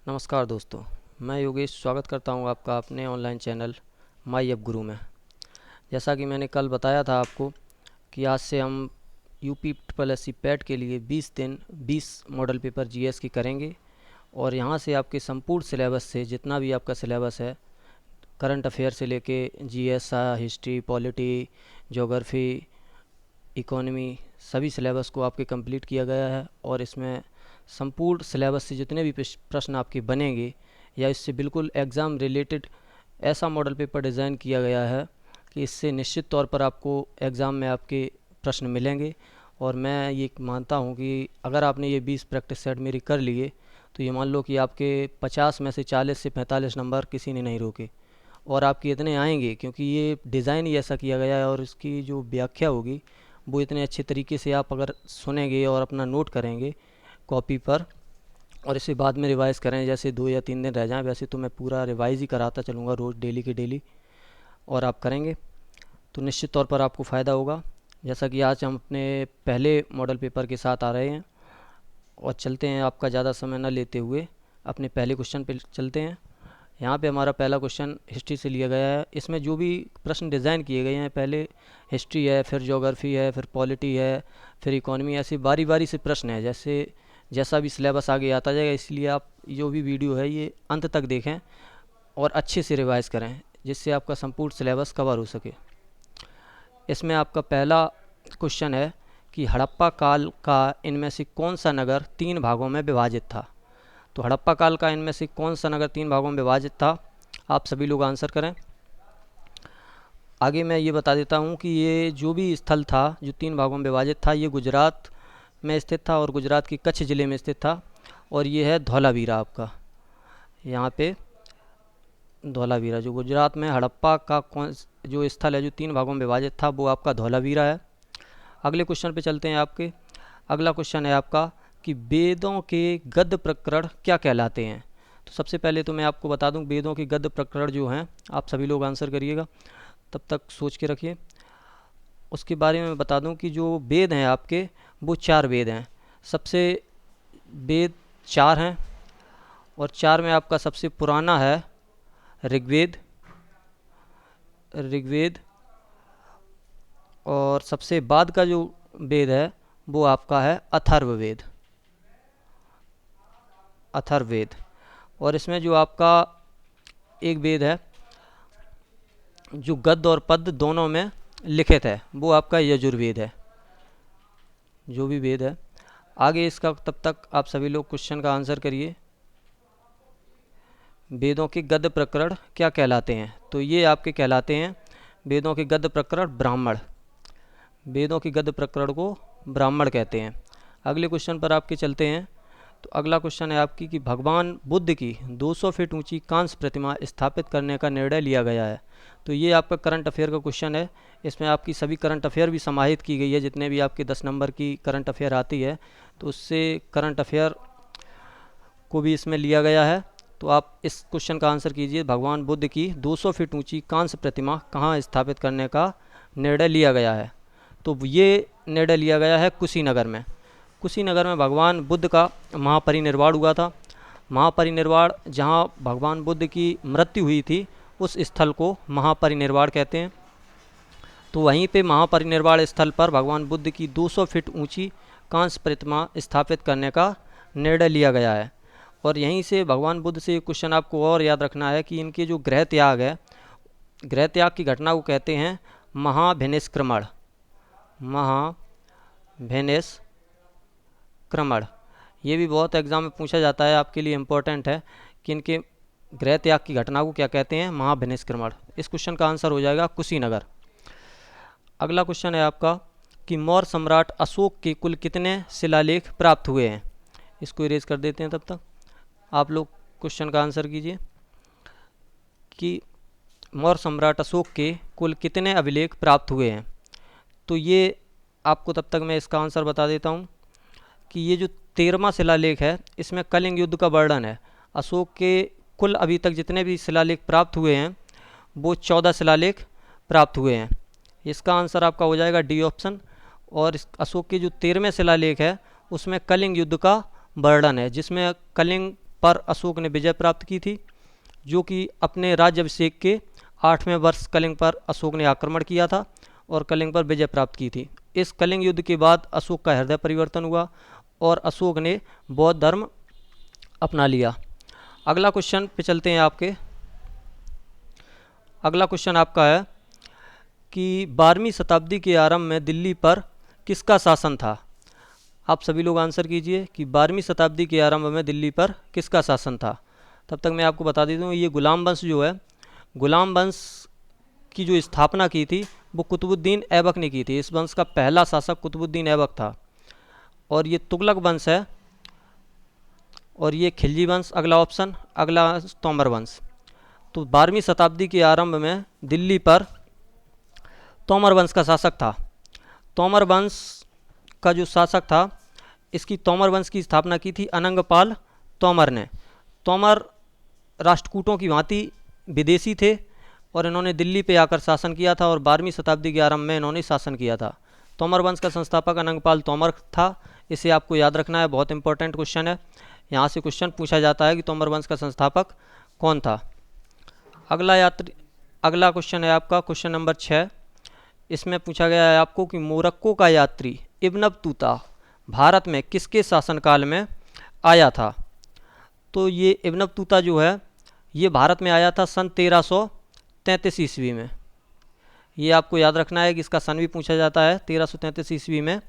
नमस्कार दोस्तों, मैं योगेश स्वागत करता हूं आपका अपने ऑनलाइन चैनल माई अब गुरु में। जैसा कि मैंने कल बताया था आपको कि आज से हम UP triple S C PET के लिए 20 दिन 20 मॉडल पेपर जीएस की करेंगे और यहां से आपके संपूर्ण सिलेबस से जितना भी आपका सिलेबस है, करंट अफेयर से लेके GS, history, polity, geography, economy, सभी सिलेबस को आपके कंप्लीट किया गया है। और इसमें संपूर्ण सिलेबस से जितने भी प्रश्न आपके बनेंगे या इससे बिल्कुल एग्ज़ाम रिलेटेड ऐसा मॉडल पेपर डिज़ाइन किया गया है कि इससे निश्चित तौर पर आपको एग्ज़ाम में आपके प्रश्न मिलेंगे। और मैं ये मानता हूँ कि अगर आपने ये 20 प्रैक्टिस सेट मेरी कर लिए तो ये मान लो कि आपके 50 में से 40 से 45 नंबर किसी ने नहीं रोके और आपके इतने आएंगे, क्योंकि ये डिज़ाइन ही ऐसा किया गया है और इसकी जो व्याख्या होगी वो इतने अच्छे तरीके से आप अगर सुनेंगे और अपना नोट करेंगे कॉपी पर और इसे बाद में रिवाइज़ करें, जैसे 2 या 3 दिन रह जाएं, वैसे तो मैं पूरा रिवाइज़ ही कराता चलूँगा रोज़ डेली के डेली, और आप करेंगे तो निश्चित तौर पर आपको फ़ायदा होगा। जैसा कि आज हम अपने पहले मॉडल पेपर के साथ आ रहे हैं और चलते हैं, आपका ज़्यादा समय न लेते हुए अपने पहले क्वेश्चन पे चलते हैं। यहाँ पे हमारा पहला क्वेश्चन हिस्ट्री से लिया गया है। इसमें जो भी प्रश्न डिज़ाइन किए गए हैं, पहले हिस्ट्री है, फिर ज्योग्राफी है, फिर पॉलिटी है, फिर इकोनॉमी, ऐसे बारी बारी से प्रश्न है, जैसा भी सिलेबस आगे आता जाएगा। इसलिए आप जो भी वीडियो है ये अंत तक देखें और अच्छे से रिवाइज़ करें, जिससे आपका संपूर्ण सिलेबस कवर हो सके। इसमें आपका पहला क्वेश्चन है कि हड़प्पा काल का इनमें से कौन सा नगर 3 भागों में विभाजित था। तो हड़प्पा काल का इनमें से कौन सा नगर 3 भागों में विभाजित था, आप सभी लोग आंसर करें। आगे मैं ये बता देता हूँ कि ये जो भी स्थल था जो 3 भागों में विभाजित था, ये गुजरात में स्थित था और गुजरात के कच्छ ज़िले में स्थित था। और ये है धौलावीरा, आपका यहाँ पे धौलावीरा जो गुजरात में हड़प्पा का कौन जो स्थल है जो 3 भागों में विभाजित था, वो आपका धौलावीरा है। अगले क्वेश्चन पे चलते हैं आपके। अगला क्वेश्चन है आपका कि वेदों के गद्य प्रकरण क्या कहलाते हैं। तो सबसे पहले तो मैं आपको बता दूं, वेदों के गद्य प्रकरण जो हैं, आप सभी लोग आंसर करिएगा, तब तक सोच के रखिए। उसके बारे में बता दूं कि जो वेद हैं आपके, वो 4 वेद हैं। सबसे वेद 4 हैं और 4 में आपका सबसे पुराना है ऋग्वेद। ऋग्वेद और सबसे बाद का जो वेद है वो आपका है अथर्ववेद। अथर्ववेद। और इसमें जो आपका एक वेद है जो गद्य और पद्य दोनों में लिखित है, वो आपका यजुर्वेद है। जो भी वेद है आगे इसका, तब तक आप सभी लोग क्वेश्चन का आंसर करिए। वेदों के गद्य प्रकरण क्या कहलाते हैं। तो ये आपके कहलाते हैं वेदों के गद्य प्रकरण ब्राह्मण। वेदों के गद्य प्रकरण को ब्राह्मण कहते हैं। अगले क्वेश्चन पर आपके चलते हैं। तो अगला क्वेश्चन है आपकी कि भगवान बुद्ध की 200 फीट ऊंची कांस्य प्रतिमा स्थापित करने का निर्णय लिया गया है। तो ये आपका करंट अफेयर का क्वेश्चन है। इसमें आपकी सभी करंट अफेयर भी समाहित की गई है, जितने भी आपके 10 नंबर की करंट अफेयर आती है तो उससे करंट अफेयर को भी इसमें लिया गया है। तो आप इस क्वेश्चन का आंसर कीजिए, भगवान बुद्ध की 200 फीट ऊंची कांस्य प्रतिमा कहाँ स्थापित करने का निर्णय लिया गया है। तो ये निर्णय लिया गया है कुशीनगर में। कुशीनगर में भगवान बुद्ध का महापरिनिर्वाण हुआ था। महापरिनिर्वाण, जहाँ भगवान बुद्ध की मृत्यु हुई थी, उस स्थल को महापरिनिर्वाण कहते हैं। तो वहीं पे महापरिनिर्वाण स्थल पर भगवान बुद्ध की 200 फीट ऊंची कांस्य प्रतिमा स्थापित करने का निर्णय लिया गया है। और यहीं से भगवान बुद्ध से क्वेश्चन आपको और याद रखना है कि इनके जो गृह त्याग है, गृह त्याग की घटना को कहते हैं महाभिनिष्क्रमण। महाभिनिष्क्रमण, ये भी बहुत एग्जाम में पूछा जाता है, आपके लिए इम्पोर्टेंट है कि इनके गृह त्याग की घटना को क्या कहते हैं, महाभिनिष्क्रमण। इस क्वेश्चन का आंसर हो जाएगा कुशीनगर। अगला क्वेश्चन है आपका कि मौर्य सम्राट अशोक के कुल कितने शिलालेख प्राप्त हुए हैं। इसको इरेज कर देते हैं, तब तक आप लोग क्वेश्चन का आंसर कीजिए कि मौर्य सम्राट अशोक के कुल कितने अभिलेख प्राप्त हुए हैं। तो ये आपको तब तक मैं इसका आंसर बता देता हूँ कि ये जो 13वां शिलालेख है, इसमें कलिंग युद्ध का वर्णन है। अशोक के कुल अभी तक जितने भी शिलालेख प्राप्त हुए हैं वो 14 शिलालेख प्राप्त हुए हैं। इसका आंसर आपका हो जाएगा डी ऑप्शन। और अशोक के जो 13वें शिलालेख है उसमें कलिंग युद्ध का वर्णन है, जिसमें कलिंग पर अशोक ने विजय प्राप्त की थी, जो कि अपने राज्याभिषेक के 8वें वर्ष कलिंग पर अशोक ने आक्रमण किया था और कलिंग पर विजय प्राप्त की थी। इस कलिंग युद्ध के बाद अशोक का हृदय परिवर्तन हुआ और अशोक ने बौद्ध धर्म अपना लिया। अगला क्वेश्चन पे चलते हैं आपके। अगला क्वेश्चन आपका है कि 12वीं शताब्दी के आरंभ में दिल्ली पर किसका शासन था। आप सभी लोग आंसर कीजिए कि 12वीं शताब्दी के आरंभ में दिल्ली पर किसका शासन था। तब तक मैं आपको बता देता हूँ, ये गुलाम वंश जो है, गुलाम वंश की जो स्थापना की थी वो कुतुबुद्दीन ऐबक ने की थी। इस वंश का पहला शासक कुतुबुद्दीन ऐबक था। और ये तुगलक वंश है और ये खिलजी वंश। अगला ऑप्शन, अगला तोमर वंश। तो 12वीं शताब्दी के आरंभ में दिल्ली पर तोमर वंश का शासक था। तोमर वंश का जो शासक था, इसकी तोमर वंश की स्थापना की थी अनंगपाल तोमर ने। तोमर राष्ट्रकूटों की भांति विदेशी थे और इन्होंने दिल्ली पे आकर शासन किया था और 12वीं शताब्दी के आरंभ में इन्होंने शासन किया था। तोमर वंश का संस्थापक अनंगपाल तोमर था। इसे आपको याद रखना है, बहुत इंपॉर्टेंट क्वेश्चन है। यहाँ से क्वेश्चन पूछा जाता है कि तोमर वंश का संस्थापक कौन था। अगला क्वेश्चन है आपका क्वेश्चन नंबर 6। इसमें पूछा गया है आपको कि मोरक्को का यात्री इब्न बतूता भारत में किसके शासनकाल में आया था। तो ये इब्न बतूता जो है, ये भारत में आया था सन 1333 ईस्वी में। ये आपको याद रखना है कि इसका सन भी पूछा जाता है। 1333 ईस्वी में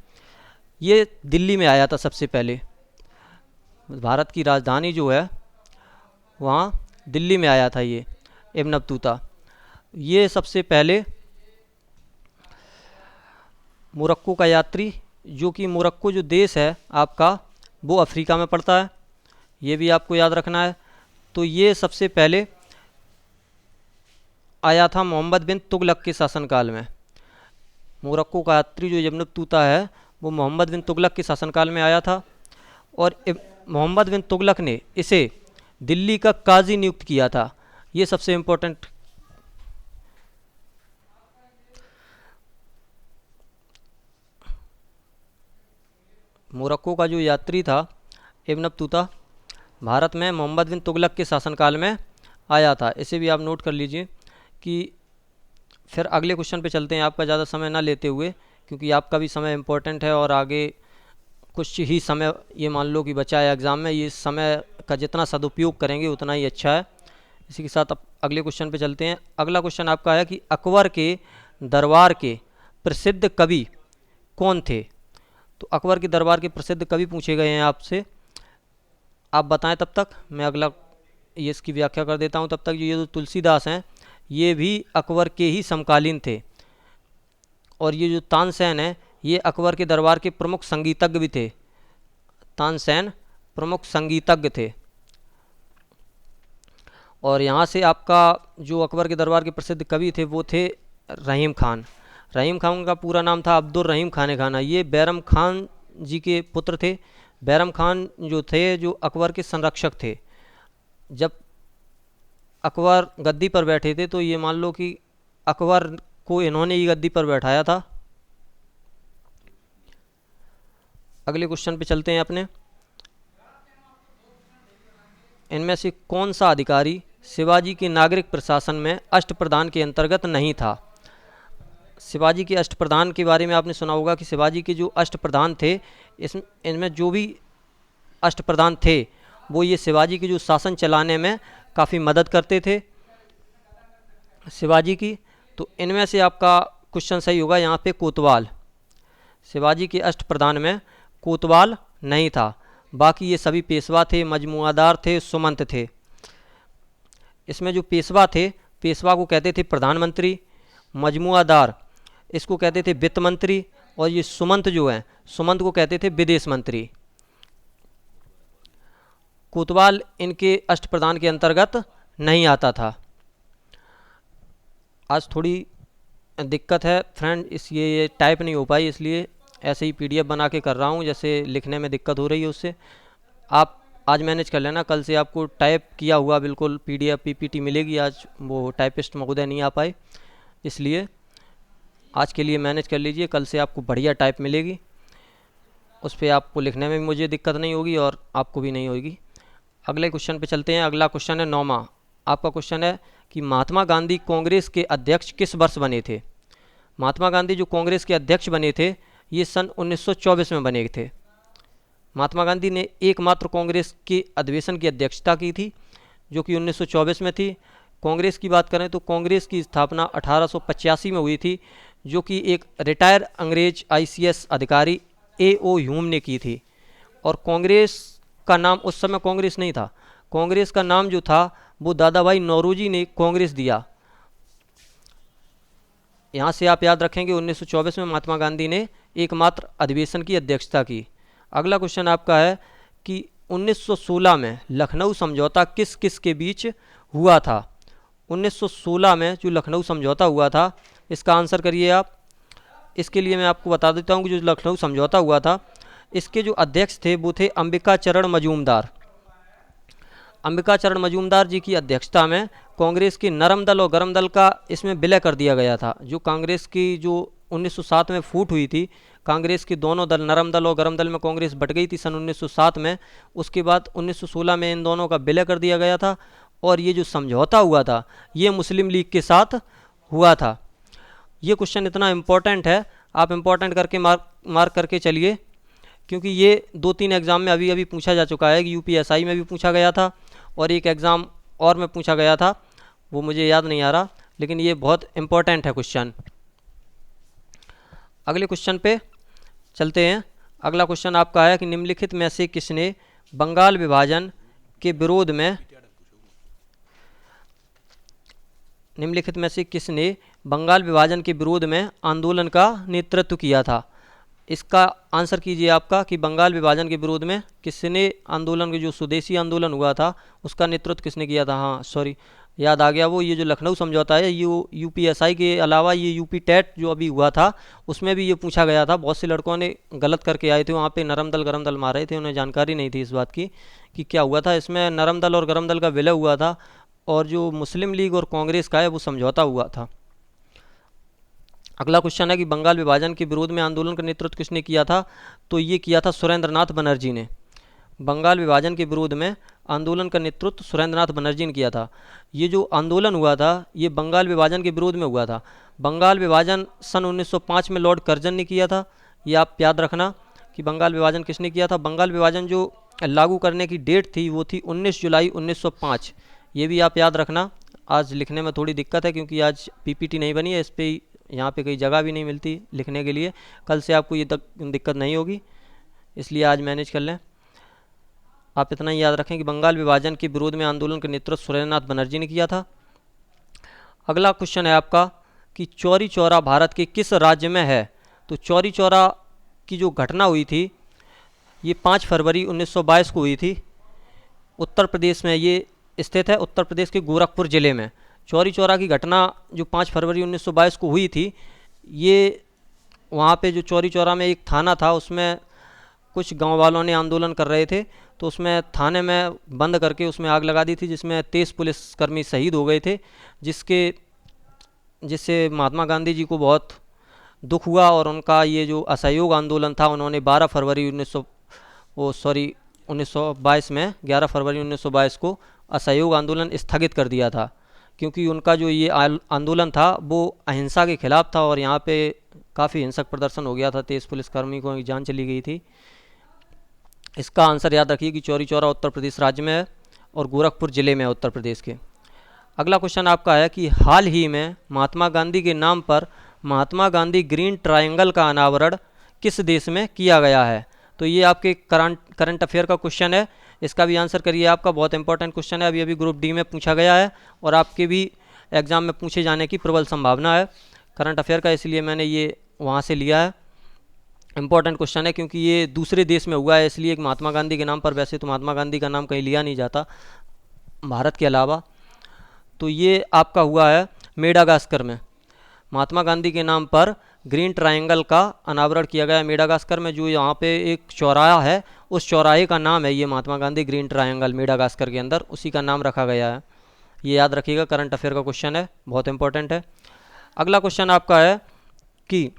ये दिल्ली में आया था सबसे पहले। भारत की राजधानी जो है वहाँ दिल्ली में आया था ये इब्न बतूता। ये सबसे पहले मोरक्को का यात्री, जो कि मोरक्को जो देश है आपका वो अफ्रीका में पड़ता है, ये भी आपको याद रखना है। तो ये सबसे पहले आया था मोहम्मद बिन तुगलक के शासनकाल में। मोरक्को का यात्री जो इब्न बतूता है वो मोहम्मद बिन तुगलक के शासनकाल में आया था और मोहम्मद बिन तुगलक ने इसे दिल्ली का काजी नियुक्त किया था। ये सबसे इम्पोर्टेंट। मोरक्को का जो यात्री था इब्न बतूता भारत में मोहम्मद बिन तुगलक के शासनकाल में आया था। इसे भी आप नोट कर लीजिए। कि फिर अगले क्वेश्चन पे चलते हैं, आपका ज़्यादा समय ना लेते हुए, क्योंकि आपका भी समय इम्पोर्टेंट है और आगे कुछ ही समय ये मान लो कि बचा है एग्ज़ाम में। ये समय का जितना सदुपयोग करेंगे उतना ही अच्छा है। इसी के साथ अब अगले क्वेश्चन पे चलते हैं। अगला क्वेश्चन आपका है कि अकबर के दरबार के प्रसिद्ध कवि कौन थे। तो अकबर के दरबार के प्रसिद्ध कवि पूछे गए हैं आपसे, आप बताएं। तब तक मैं अगला ये इसकी व्याख्या कर देता हूं। तब तक ये जो तुलसीदास हैं ये भी अकबर के ही समकालीन थे और ये जो तानसेन है ये अकबर के दरबार के प्रमुख संगीतज्ञ भी थे। तानसेन प्रमुख संगीतज्ञ थे। और यहाँ से आपका जो अकबर के दरबार के प्रसिद्ध कवि थे वो थे रहीम खान। रहीम खान का पूरा नाम था अब्दुल रहीम खान खाना। ये बैरम खान जी के पुत्र थे। बैरम खान जो थे जो अकबर के संरक्षक थे। जब अकबर गद्दी पर बैठे थे तो ये मान लो कि अकबर को इन्होंने ही गद्दी पर बैठाया था। अगले क्वेश्चन पे चलते हैं अपने। इनमें से कौन सा अधिकारी शिवाजी के नागरिक प्रशासन में अष्टप्रधान के अंतर्गत नहीं था। शिवाजी के अष्टप्रधान के बारे में आपने सुना होगा कि शिवाजी के जो अष्टप्रधान थे इनमें जो भी अष्टप्रधान थे वो ये शिवाजी के जो शासन चलाने में काफ़ी मदद करते थे शिवाजी की। तो इनमें से आपका क्वेश्चन सही होगा यहाँ पे कोतवाल। शिवाजी के अष्टप्रधान में कोतवाल नहीं था। बाकी ये सभी पेशवा थे, मजमुआदार थे, सुमंत थे। इसमें जो पेशवा थे, पेशवा को कहते थे प्रधानमंत्री, मजमुआदार इसको कहते थे वित्त मंत्री और ये सुमंत जो हैं सुमंत को कहते थे विदेश मंत्री। कोतवाल इनके अष्टप्रधान के अंतर्गत नहीं आता था। आज थोड़ी दिक्कत है फ्रेंड, इसलिए ये टाइप नहीं हो पाई, इसलिए ऐसे ही पीडीएफ बना के कर रहा हूँ। जैसे लिखने में दिक्कत हो रही है उससे आप आज मैनेज कर लेना। कल से आपको टाइप किया हुआ बिल्कुल पीडीएफ पीपीटी मिलेगी। आज वो टाइपिस्ट महोदय नहीं आ पाए, इसलिए आज के लिए मैनेज कर लीजिए। कल से आपको बढ़िया टाइप मिलेगी, उस पर आपको लिखने में भी मुझे दिक्कत नहीं होगी और आपको भी नहीं होगी। अगले क्वेश्चन पे चलते हैं। अगला क्वेश्चन है 9वां। आपका क्वेश्चन है कि महात्मा गांधी कांग्रेस के अध्यक्ष किस वर्ष बने थे। महात्मा गांधी जो कांग्रेस के अध्यक्ष बने थे ये सन 1924 में बने थे। महात्मा गांधी ने एकमात्र कांग्रेस के अधिवेशन की अध्यक्षता की थी जो कि 1924 में थी। कांग्रेस की बात करें तो कांग्रेस की स्थापना 1885 में हुई थी, जो कि एक रिटायर अंग्रेज आईसीएस अधिकारी ए.ओ. ह्यूम ने की थी। और कांग्रेस का नाम उस समय कांग्रेस नहीं था, कांग्रेस का नाम जो था वो दादा भाई नौरोजी ने कांग्रेस दिया। यहाँ से आप याद रखेंगे 1924 में महात्मा गांधी ने एकमात्र अधिवेशन की अध्यक्षता की। अगला क्वेश्चन आपका है कि 1916 में लखनऊ समझौता किस किस के बीच हुआ था। 1916 में जो लखनऊ समझौता हुआ था इसका आंसर करिए आप। इसके लिए मैं आपको बता देता हूँ कि जो लखनऊ समझौता हुआ था इसके जो अध्यक्ष थे वो थे अंबिका चरण मजूमदार। अंबिका चरण मजूमदार जी की अध्यक्षता में कांग्रेस के नरम दल और गरम दल का इसमें विलय कर दिया गया था। जो कांग्रेस की जो 1907 में फूट हुई थी, कांग्रेस के दोनों दल नरम दल और गरम दल में कांग्रेस बट गई थी सन 1907 में। उसके बाद 1916 में इन दोनों का विलय कर दिया गया था और ये जो समझौता हुआ था ये मुस्लिम लीग के साथ हुआ था। ये क्वेश्चन इतना इम्पोर्टेंट है, आप इम्पोर्टेंट करके मार्क करके चलिए, क्योंकि ये 2-3 एग्ज़ाम में अभी अभी पूछा जा चुका है कि यूपीएसआई में भी पूछा गया था और एक एग्ज़ाम और में पूछा गया था, वो मुझे याद नहीं आ रहा, लेकिन ये बहुत इम्पोर्टेंट है क्वेश्चन। अगले क्वेश्चन पे चलते हैं। अगला क्वेश्चन आपका है कि निम्नलिखित में से किसने बंगाल विभाजन के विरोध में बंगाल विभाजन के विरोध में आंदोलन का नेतृत्व किया था। इसका आंसर कीजिए आपका कि बंगाल विभाजन के विरोध में किसने आंदोलन के जो स्वदेशी आंदोलन हुआ था उसका नेतृत्व किसने किया था। हाँ सॉरी, याद आ गया वो, ये जो लखनऊ समझौता है ये यूपीएसआई के अलावा ये यूपी टेट जो अभी हुआ था उसमें भी ये पूछा गया था। बहुत से लड़कों ने गलत करके आए थे, वहाँ पे नरम दल गरम दल मार रहे थे, उन्हें जानकारी नहीं थी इस बात की कि क्या हुआ था। इसमें नरम दल और गरम दल का विलय हुआ था और जो मुस्लिम लीग और कांग्रेस का है वो समझौता हुआ था। अगला क्वेश्चन है कि बंगाल विभाजन के विरोध में आंदोलन का नेतृत्व किसने किया था। तो ये किया था सुरेंद्रनाथ बनर्जी ने। बंगाल विभाजन के विरोध में आंदोलन का नेतृत्व सुरेंद्रनाथ बनर्जी ने किया था। ये जो आंदोलन हुआ था ये बंगाल विभाजन के विरोध में हुआ था। बंगाल विभाजन सन 1905 में लॉर्ड कर्जन ने किया था। ये आप याद रखना कि बंगाल विभाजन किसने किया था। बंगाल विभाजन जो लागू करने की डेट थी वो थी 19 जुलाई 1905। ये भी आप याद रखना। आज लिखने में थोड़ी दिक्कत है क्योंकि आज पीपीटी नहीं बनी है, इस पर यहाँ पे कई जगह भी नहीं मिलती लिखने के लिए। कल से आपको ये दिक्कत नहीं होगी, इसलिए आज मैनेज कर लें। आप इतना ही याद रखें कि बंगाल विभाजन के विरोध में आंदोलन का नेतृत्व सुरेंद्रनाथ बनर्जी ने किया था। अगला क्वेश्चन है आपका कि चौरी चौरा भारत के किस राज्य में है। तो चौरी चौरा की जो घटना हुई थी ये 5 फरवरी 1922 को हुई थी। उत्तर प्रदेश में ये स्थित है, उत्तर प्रदेश के गोरखपुर ज़िले में। चौरी चौरा की घटना जो 5 फरवरी 1922 को हुई थी, ये वहाँ पे जो चौरी चौरा में एक थाना था उसमें कुछ गांव वालों ने आंदोलन कर रहे थे, तो उसमें थाने में बंद करके उसमें आग लगा दी थी, जिसमें 23 पुलिसकर्मी शहीद हो गए थे, जिससे महात्मा गांधी जी को बहुत दुख हुआ। और उनका ये जो असहयोग आंदोलन था उन्होंने 11 फरवरी 1922 में 11 फरवरी 1922 को असहयोग आंदोलन स्थगित कर दिया था, क्योंकि उनका जो ये आंदोलन था वो अहिंसा के खिलाफ था और यहाँ पे काफ़ी हिंसक प्रदर्शन हो गया था। 23 पुलिसकर्मी को जान चली गई थी। इसका आंसर याद रखिए कि चौरी चौरा उत्तर प्रदेश राज्य में है और गोरखपुर ज़िले में है उत्तर प्रदेश के। अगला क्वेश्चन आपका है कि हाल ही में महात्मा गांधी के नाम पर महात्मा गांधी ग्रीन ट्रायंगल का अनावरण किस देश में किया गया है। तो ये आपके करंट अफेयर का क्वेश्चन है, इसका भी आंसर करिए आपका। बहुत इंपॉर्टेंट क्वेश्चन है, अभी ग्रुप डी में पूछा गया है और आपके भी एग्ज़ाम में पूछे जाने की प्रबल संभावना है करंट अफेयर का, इसलिए मैंने ये वहाँ से लिया है। इंपॉर्टेंट क्वेश्चन है क्योंकि ये दूसरे देश में हुआ है, इसलिए एक महात्मा गांधी के नाम पर, वैसे तो महात्मा गांधी का नाम कहीं लिया नहीं जाता भारत के अलावा। तो ये आपका हुआ है मेडागास्कर में। महात्मा गांधी के नाम पर ग्रीन ट्रायंगल का अनावरण किया गया है मेडागास्कर में। जो यहाँ पे एक चौराहा है उस चौराहे का नाम है ये Mahatma Gandhi green triangle, Madagascar के अंदर उसी का नाम रखा गया है। ये याद रखिएगा, करंट अफेयर का क्वेश्चन है, बहुत इंपॉर्टेंट है। अगला क्वेश्चन आपका है कि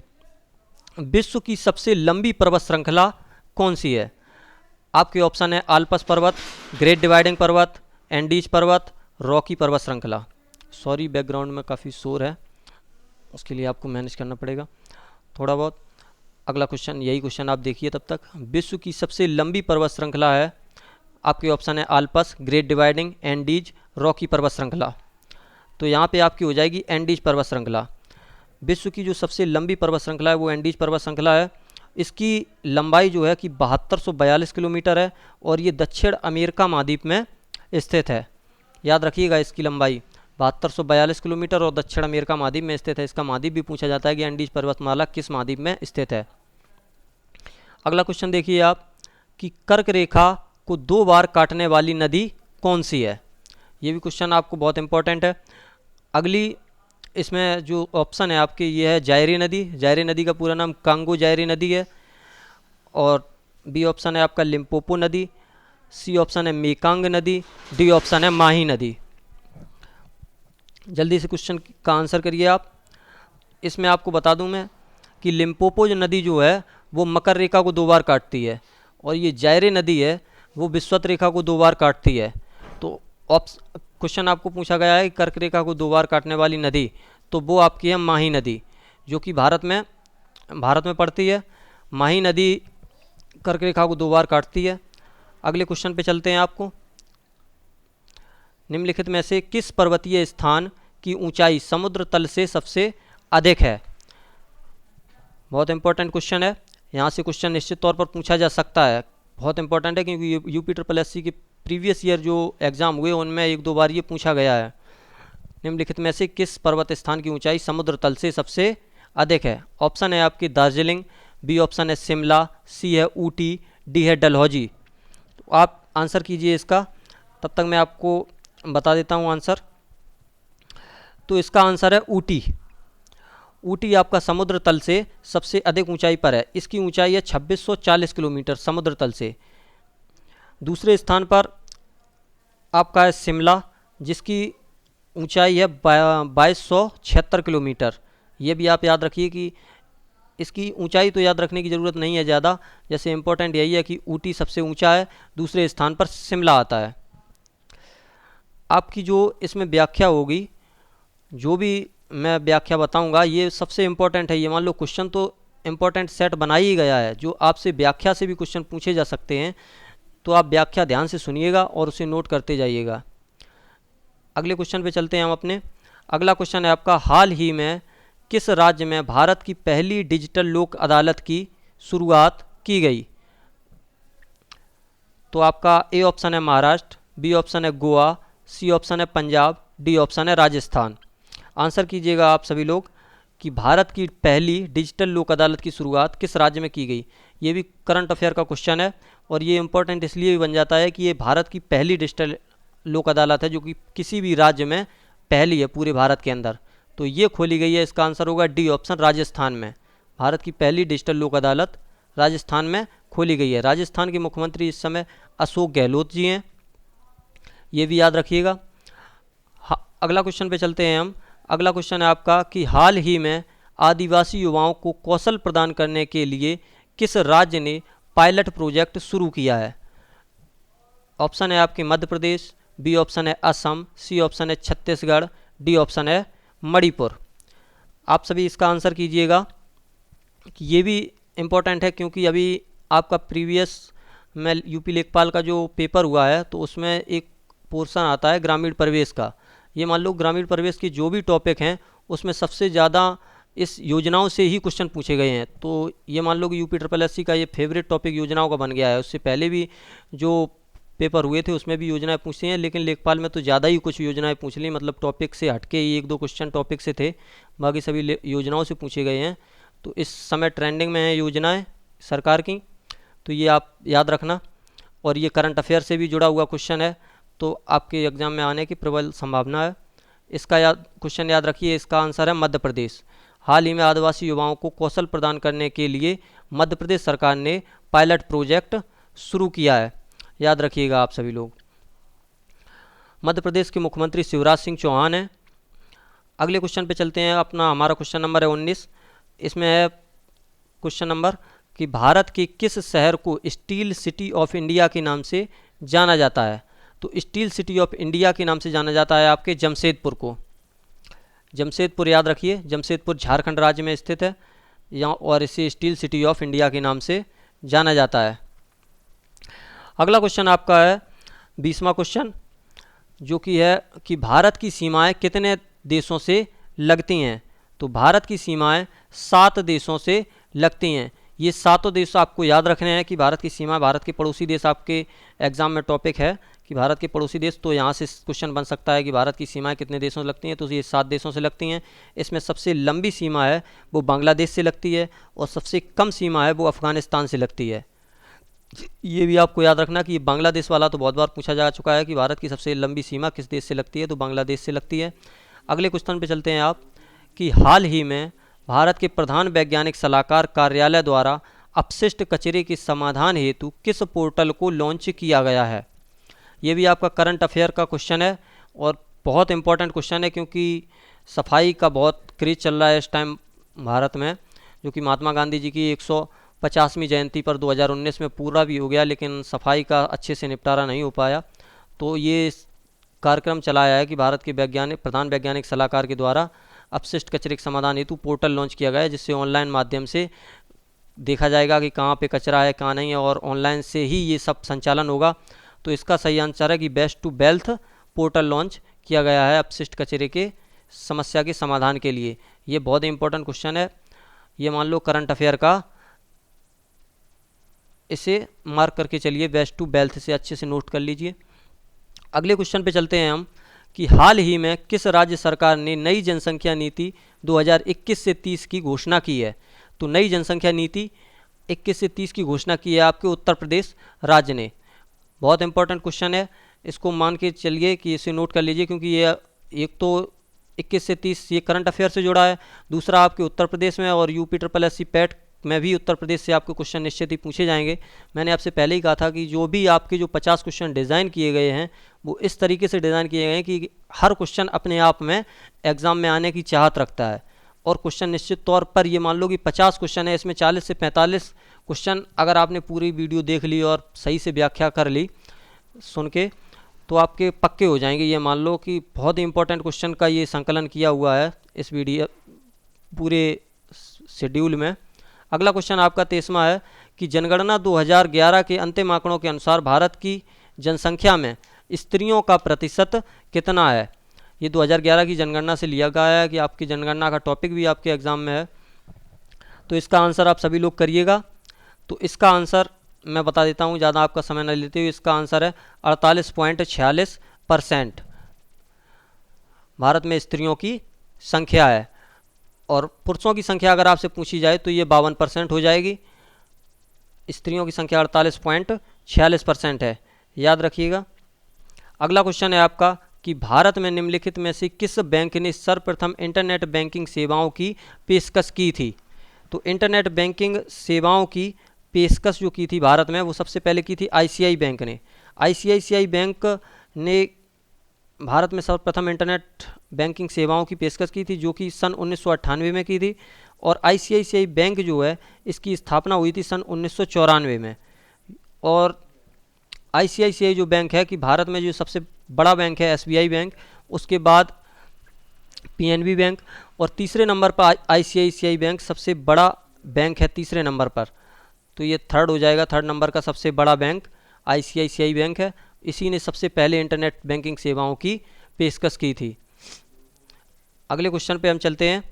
विश्व की सबसे लंबी पर्वत श्रृंखला कौन सी है। आपके ऑप्शन है आल्पस पर्वत, ग्रेट डिवाइडिंग पर्वत, एंडीज पर्वत, रॉकी पर्वत श्रृंखला। सॉरी बैकग्राउंड में काफ़ी शोर है, उसके लिए आपको मैनेज करना पड़ेगा थोड़ा बहुत। अगला क्वेश्चन, यही क्वेश्चन आप देखिए तब तक। विश्व की सबसे लंबी पर्वत श्रृंखला है, आपके ऑप्शन है Alps, great dividing, Andes, Rocky पर्वत श्रृंखला। तो यहाँ पे आपकी हो जाएगी एंडीज पर्वत श्रृंखला। विश्व की जो सबसे लंबी पर्वत श्रृंखला है वो एंडीज पर्वत श्रृंखला है। इसकी लंबाई जो है कि 7242 किलोमीटर है और ये दक्षिण अमेरिका महाद्वीप में स्थित है। याद रखिएगा इसकी लंबाई 7242 किलोमीटर और दक्षिण अमेरिका महाद्वीप में स्थित है। इसका महाद्वीप भी पूछा जाता है कि एंडीज पर्वतमाला किस महाद्वीप में स्थित है। अगला क्वेश्चन देखिए आप कि कर्क रेखा को 2 बार काटने वाली नदी कौन सी है। ये भी क्वेश्चन आपको बहुत इंपॉर्टेंट है। अगली इसमें जो ऑप्शन है आपके ये है जायरी नदी। जायरी नदी का पूरा नाम कांगो जायरी नदी है। और बी ऑप्शन है आपका लिम्पोपो नदी, सी ऑप्शन है मेकांग नदी, डी ऑप्शन है माही नदी। जल्दी से क्वेश्चन का आंसर करिए आप। इसमें आपको बता दूं मैं कि लिम्पोपो जो नदी जो है वो मकर रेखा को 2 बार काटती है और ये जायरे नदी है वो विषुवत रेखा को 2 बार काटती है। तो क्वेश्चन आपको पूछा गया है कि कर्क रेखा को 2 बार काटने वाली नदी, तो वो आपकी है माही नदी, जो कि भारत में पड़ती है। माही नदी कर्क रेखा को 2 बार काटती है। अगले क्वेश्चन पे चलते हैं आपको। निम्नलिखित में से किस पर्वतीय स्थान की ऊंचाई समुद्र तल से सबसे अधिक है। बहुत इंपॉर्टेंट क्वेश्चन है, यहाँ से क्वेश्चन निश्चित तौर पर पूछा जा सकता है। बहुत इंपॉर्टेंट है क्योंकि यूपी के प्रीवियस ईयर जो एग्ज़ाम हुए उनमें 1-2 बार ये पूछा गया है। निम्नलिखित में से किस पर्वत स्थान की ऊंचाई समुद्र तल से सबसे अधिक है। ऑप्शन है आपकी दार्जिलिंग, बी ऑप्शन है शिमला, सी है ऊटी, डी है डलहौजी। तो आप आंसर कीजिए इसका, तब तक मैं आपको बता देता हूँ आंसर। तो इसका आंसर है ऊटी। ऊटी आपका समुद्र तल से सबसे अधिक ऊंचाई पर है। इसकी ऊंचाई है 2640 किलोमीटर समुद्र तल से। दूसरे स्थान पर आपका है शिमला, जिसकी ऊंचाई है 2276 किलोमीटर। ये भी आप याद रखिए कि इसकी ऊंचाई तो याद रखने की ज़रूरत नहीं है ज़्यादा, जैसे इंपॉर्टेंट यही है कि ऊटी सबसे ऊंचा है, दूसरे स्थान पर शिमला आता है। आपकी जो इसमें व्याख्या होगी, जो भी मैं व्याख्या बताऊंगा ये सबसे इम्पोर्टेंट है। ये मान लो क्वेश्चन तो इम्पोर्टेंट सेट बना ही गया है, जो आपसे व्याख्या से भी क्वेश्चन पूछे जा सकते हैं, तो आप व्याख्या ध्यान से सुनिएगा और उसे नोट करते जाइएगा। अगले क्वेश्चन पे चलते हैं हम अपने। अगला क्वेश्चन है आपका, हाल ही में किस राज्य में भारत की पहली डिजिटल लोक अदालत की शुरुआत की गई। तो आपका ए ऑप्शन है महाराष्ट्र, बी ऑप्शन है गोवा, सी ऑप्शन है पंजाब, डी ऑप्शन है राजस्थान। आंसर कीजिएगा आप सभी लोग कि भारत की पहली डिजिटल लोक अदालत की शुरुआत किस राज्य में की गई। ये भी करंट अफेयर का क्वेश्चन है और ये इंपॉर्टेंट इसलिए भी बन जाता है कि ये भारत की पहली डिजिटल लोक अदालत है, जो कि किसी भी राज्य में पहली है पूरे भारत के अंदर। तो ये खोली गई है, इसका आंसर होगा डी ऑप्शन राजस्थान में। भारत की पहली डिजिटल लोक अदालत राजस्थान में खोली गई है। राजस्थान के मुख्यमंत्री इस समय अशोक गहलोत जी हैं, ये भी याद रखिएगा। अगला क्वेश्चन पे चलते हैं हम। अगला क्वेश्चन है आपका कि हाल ही में आदिवासी युवाओं को कौशल प्रदान करने के लिए किस राज्य ने पायलट प्रोजेक्ट शुरू किया है। ऑप्शन है आपके मध्य प्रदेश, बी ऑप्शन है असम, सी ऑप्शन है छत्तीसगढ़, डी ऑप्शन है मणिपुर। आप सभी इसका आंसर कीजिएगा। ये भी इम्पोर्टेंट है क्योंकि अभी आपका प्रीवियस में यूपी लेखपाल का जो पेपर हुआ है तो उसमें एक पोर्शन आता है ग्रामीण परिवेश का। ये मान लो ग्रामीण परिवेश के जो भी टॉपिक हैं उसमें सबसे ज़्यादा इस योजनाओं से ही क्वेश्चन पूछे गए हैं। तो ये मान लो कि UPSSC का ये फेवरेट टॉपिक योजनाओं का बन गया है। उससे पहले भी जो पेपर हुए थे उसमें भी योजनाएं पूछी हैं, लेकिन लेखपाल में तो ज़्यादा ही कुछ योजनाएं पूछ ली, मतलब टॉपिक से हटके ही 1-2 क्वेश्चन टॉपिक से थे, बाकी सभी योजनाओं से पूछे गए हैं। तो इस समय ट्रेंडिंग में है योजनाएँ सरकार की, तो ये आप याद रखना। और ये करंट अफेयर से भी जुड़ा हुआ क्वेश्चन है, तो आपके एग्ज़ाम में आने की प्रबल संभावना है। इसका क्वेश्चन याद रखिए, इसका आंसर है मध्य प्रदेश। हाल ही में आदिवासी युवाओं को कौशल प्रदान करने के लिए मध्य प्रदेश सरकार ने पायलट प्रोजेक्ट शुरू किया है, याद रखिएगा आप सभी लोग। मध्य प्रदेश के मुख्यमंत्री शिवराज सिंह चौहान हैं। अगले क्वेश्चन पे चलते हैं। हमारा क्वेश्चन नंबर है 19। इसमें है क्वेश्चन नंबर कि भारत के किस शहर को स्टील सिटी ऑफ इंडिया के नाम से जाना जाता है? तो स्टील सिटी ऑफ इंडिया के नाम से जाना जाता है आपके जमशेदपुर को। जमशेदपुर याद रखिए, जमशेदपुर झारखंड राज्य में स्थित है यहाँ, और इसे स्टील सिटी ऑफ इंडिया के नाम से जाना जाता है। अगला क्वेश्चन आपका है 20वां क्वेश्चन, जो कि है कि भारत की सीमाएं कितने देशों से लगती हैं? तो भारत की सीमाएं 7 देशों से लगती हैं। ये 7 देश आपको याद रखने हैं कि भारत की सीमा, भारत के पड़ोसी देश आपके एग्जाम में टॉपिक है कि भारत के पड़ोसी देश, तो यहाँ से क्वेश्चन बन सकता है कि भारत की सीमाएं कितने देशों से लगती हैं। तो ये 7 देशों से लगती हैं। इसमें सबसे लंबी सीमा है वो बांग्लादेश से लगती है, और सबसे कम सीमा है वो अफ़गानिस्तान से लगती है। ये भी आपको याद रखना कि ये बांग्लादेश वाला तो बहुत बार पूछा जा चुका है कि भारत की सबसे लंबी सीमा किस देश से लगती है, तो बांग्लादेश से लगती है। अगले क्वेश्चन पे चलते हैं आप, कि हाल ही में भारत के प्रधान वैज्ञानिक सलाहकार कार्यालय द्वारा अपशिष्ट कचरे के समाधान हेतु किस पोर्टल को लॉन्च किया गया है? ये भी आपका करंट अफेयर का क्वेश्चन है और बहुत इंपॉर्टेंट क्वेश्चन है, क्योंकि सफाई का बहुत क्रेज चल रहा है इस टाइम भारत में, जो कि महात्मा गांधी जी की 150वीं जयंती पर 2019 में पूरा भी हो गया, लेकिन सफाई का अच्छे से निपटारा नहीं हो पाया। तो ये कार्यक्रम चलाया है कि भारत के प्रधान वैज्ञानिक सलाहकार के द्वारा अपशिष्ट कचरे के समाधान हेतु पोर्टल लॉन्च किया गया है, जिससे ऑनलाइन माध्यम से देखा जाएगा कि कहाँ पे कचरा है कहाँ नहीं है, और ऑनलाइन से ही ये सब संचालन होगा। तो इसका सही आंसर है कि waste to wealth portal launch किया गया है अपशिष्ट कचरे के समस्या के समाधान के लिए। ये बहुत इंपॉर्टेंट क्वेश्चन है, ये मान लो करंट अफेयर का, इसे मार्क करके चलिए, बेस्ट टू वेल्थ से अच्छे से नोट कर लीजिए। अगले क्वेश्चन पे चलते हैं हम, कि हाल ही में किस राज्य सरकार ने नई जनसंख्या नीति 2021 से 30 की घोषणा की है? तो नई जनसंख्या नीति 21 से 30 की घोषणा की है आपके उत्तर प्रदेश राज्य ने। बहुत इंपॉर्टेंट क्वेश्चन है, इसको मान के चलिए कि इसे नोट कर लीजिए, क्योंकि ये एक तो 21 से 30 ये करंट अफेयर से जुड़ा है, दूसरा आपके उत्तर प्रदेश में, और UPSSC पैट में भी उत्तर प्रदेश से आपके क्वेश्चन निश्चित ही पूछे जाएंगे। मैंने आपसे पहले ही कहा था कि जो भी आपके जो 50 क्वेश्चन डिज़ाइन किए गए हैं वो इस तरीके से डिज़ाइन किए गए हैं कि हर क्वेश्चन अपने आप में एग्ज़ाम में आने की चाहत रखता है। और क्वेश्चन निश्चित तौर पर ये मान लो कि 50 क्वेश्चन है, इसमें 40 से 45 क्वेश्चन अगर आपने पूरी वीडियो देख ली और सही से व्याख्या कर ली सुन के, तो आपके पक्के हो जाएंगे। ये मान लो कि बहुत ही इंपॉर्टेंट क्वेश्चन का ये संकलन किया हुआ है इस वीडियो पूरे शेड्यूल में। अगला क्वेश्चन आपका 23वां है, कि जनगणना 2011 के अंतिम आंकड़ों के अनुसार भारत की जनसंख्या में स्त्रियों का प्रतिशत कितना है? ये 2011 की जनगणना से लिया गया है, कि आपकी जनगणना का टॉपिक भी आपके एग्ज़ाम में है। तो इसका आंसर आप सभी लोग करिएगा। तो इसका आंसर मैं बता देता हूँ, ज़्यादा आपका समय न लेते हुए, इसका आंसर है 48.46% भारत में स्त्रियों की संख्या है। और पुरुषों की संख्या अगर आपसे पूछी जाए तो ये 52% हो जाएगी। स्त्रियों की संख्या 48.46% है, याद रखिएगा। अगला क्वेश्चन है आपका, कि भारत में निम्नलिखित में से किस बैंक ने सर्वप्रथम इंटरनेट बैंकिंग सेवाओं की पेशकश की थी? तो इंटरनेट बैंकिंग सेवाओं की पेशकश जो की थी भारत में, वो सबसे पहले की थी ICICI बैंक ने। ICICI बैंक ने भारत में सर्वप्रथम इंटरनेट बैंकिंग सेवाओं की पेशकश की थी, जो कि सन 1998 में की थी। और ICICI बैंक जो है इसकी स्थापना हुई थी सन 1994 में। और ICICI जो बैंक है कि भारत में जो सबसे बड़ा बैंक है SBI बैंक, उसके बाद PNB बैंक, और तीसरे नंबर पर ICICI बैंक सबसे बड़ा बैंक है तीसरे नंबर पर। तो ये थर्ड हो जाएगा, थर्ड नंबर का सबसे बड़ा बैंक ICICI बैंक है। इसी ने सबसे पहले इंटरनेट बैंकिंग सेवाओं की पेशकश की थी। अगले क्वेश्चन पे हम चलते हैं।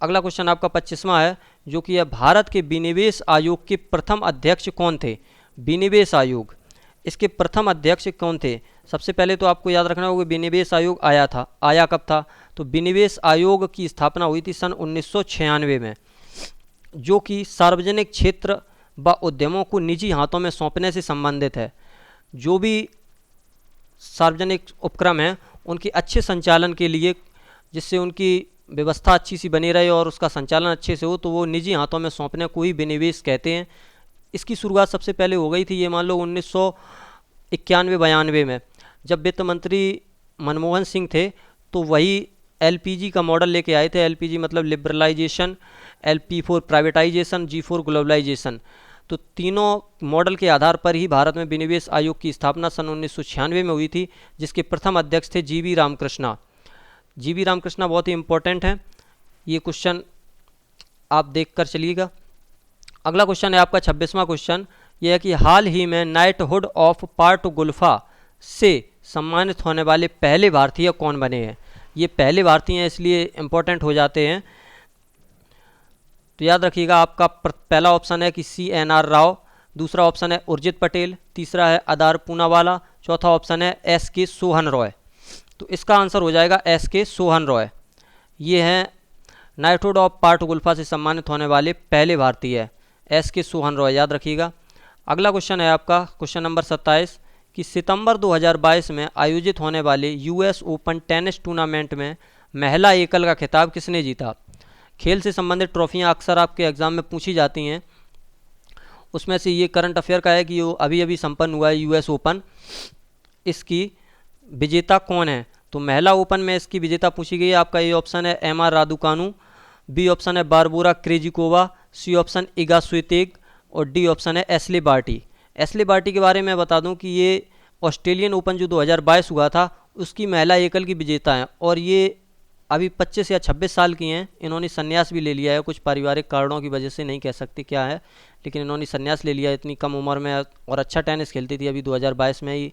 अगला क्वेश्चन आपका 25वां है, जो कि है भारत के विनिवेश आयोग के प्रथम अध्यक्ष कौन थे? विनिवेश आयोग, इसके प्रथम अध्यक्ष कौन थे? सबसे पहले तो आपको याद रखना होगा विनिवेश आयोग आया कब था? तो विनिवेश आयोग की स्थापना हुई थी सन 1996 में, जो कि सार्वजनिक क्षेत्र व उद्यमों को निजी हाथों में सौंपने से संबंधित है। जो भी सार्वजनिक उपक्रम हैं उनके अच्छे संचालन के लिए, जिससे उनकी व्यवस्था अच्छी सी बनी रहे और उसका संचालन अच्छे से हो, तो वो निजी हाथों में सौंपने को ही विनिवेश कहते हैं। इसकी शुरुआत सबसे पहले हो गई थी, ये मान लो 1991-92 में, जब वित्त मंत्री मनमोहन सिंह थे, तो वही LPG का मॉडल लेके आए थे। LPG मतलब liberalisation LP4 privatisation, G4 globalisation. तो तीनों मॉडल के आधार पर ही भारत में विनिवेश आयोग की स्थापना सन 1996 में हुई थी, जिसके प्रथम अध्यक्ष थे GV रामकृष्णा। GV रामकृष्णा बहुत ही इंपॉर्टेंट हैं, ये क्वेश्चन आप देख कर चलिएगा। अगला क्वेश्चन है आपका 26वां क्वेश्चन, यह है कि हाल ही में नाइटहुड ऑफ पार्ट गुल्फा से सम्मानित होने वाले पहले भारतीय कौन बने हैं। ये पहले भारतीय हैं इसलिए इम्पोर्टेंट हो जाते हैं। तो याद रखिएगा, आपका पहला ऑप्शन है कि CNR राव, दूसरा ऑप्शन है उर्जित पटेल, तीसरा है अदार पूनावाला, चौथा ऑप्शन है SK सोहन रॉय। तो इसका आंसर हो जाएगा SK सोहन रॉय। ये हैं नाइटहुड ऑफ पार्ट गुल्फा से सम्मानित होने वाले पहले भारतीय SK सोहन रॉय, याद रखिएगा। अगला क्वेश्चन है आपका क्वेश्चन नंबर 27 कि सितंबर 2022 में आयोजित होने वाले US ओपन टेनिस टूर्नामेंट में महिला एकल का खिताब किसने जीता। खेल से संबंधित ट्रॉफियां अक्सर आपके एग्जाम में पूछी जाती हैं, उसमें से ये करंट अफेयर का है कि वो अभी अभी संपन्न हुआ है US ओपन, इसकी विजेता कौन है। तो महिला ओपन में इसकी विजेता पूछी गई है। आपका ये ऑप्शन है MR रादुकानु, बी ऑप्शन है Barbora Krejcikova, C option Iga Swiatek और डी ऑप्शन है एस्ले बार्टी। एस्ले बार्टी के बारे में बता दूं कि ये ऑस्ट्रेलियन ओपन जो 2022 हुआ था उसकी महिला एकल की विजेता हैं और ये अभी 25 या 26 साल की हैं। इन्होंने संन्यास भी ले लिया है, कुछ पारिवारिक कारणों की वजह से, नहीं कह सकते क्या है, लेकिन इन्होंने संन्यास ले लिया है इतनी कम उम्र में, और अच्छा टेनिस खेलती थी। अभी 2022 में ही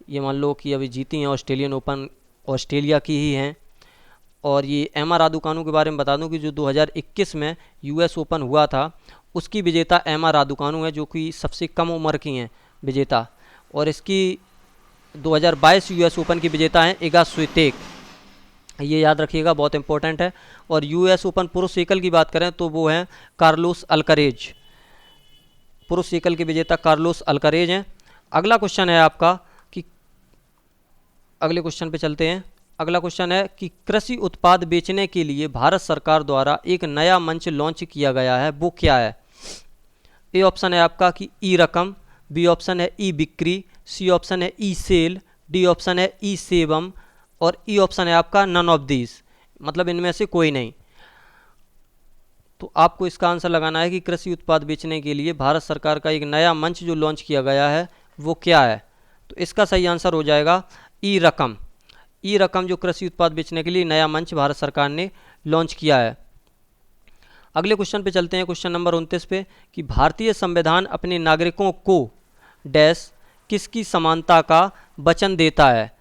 ये मान लो कि अभी जीती हैं ऑस्ट्रेलियन ओपन, ऑस्ट्रेलिया की ही हैं। और ये MR रादुकानु के बारे में बता दूं कि जो 2021 में US ओपन हुआ था उसकी विजेता MR रादुकानु है, जो कि सबसे कम उम्र की हैं विजेता, और इसकी 2022 US ओपन की विजेता हैं इगा स्वितेक। ये याद रखिएगा, बहुत इंपॉर्टेंट है। और US ओपन पुरुष एकल की बात करें तो वो हैं कार्लोस अल्करेज, पुरुष एकल के विजेता कार्लोस अल्करेज हैं। अगला क्वेश्चन है आपका कि, अगले क्वेश्चन पे चलते हैं। अगला क्वेश्चन है कि कृषि उत्पाद बेचने के लिए भारत सरकार द्वारा एक नया मंच लॉन्च किया गया है, वो क्या है। ए ऑप्शन है आपका कि ई रकम, बी ऑप्शन है ई बिक्री, सी ऑप्शन है ई सेल, डी ऑप्शन है ई सेवम और ई ऑप्शन है आपका नन ऑफ दीज, मतलब इनमें से कोई नहीं। तो आपको इसका आंसर लगाना है कि कृषि उत्पाद बेचने के लिए भारत सरकार का एक नया मंच जो लॉन्च किया गया है वो क्या है। तो इसका सही आंसर हो जाएगा ई रकम। ई रकम जो कृषि उत्पाद बेचने के लिए नया मंच भारत सरकार ने लॉन्च किया है। अगले क्वेश्चन पे चलते हैं, क्वेश्चन नंबर 29 पे कि भारतीय संविधान अपने नागरिकों को डैश किसकी समानता का वचन देता है।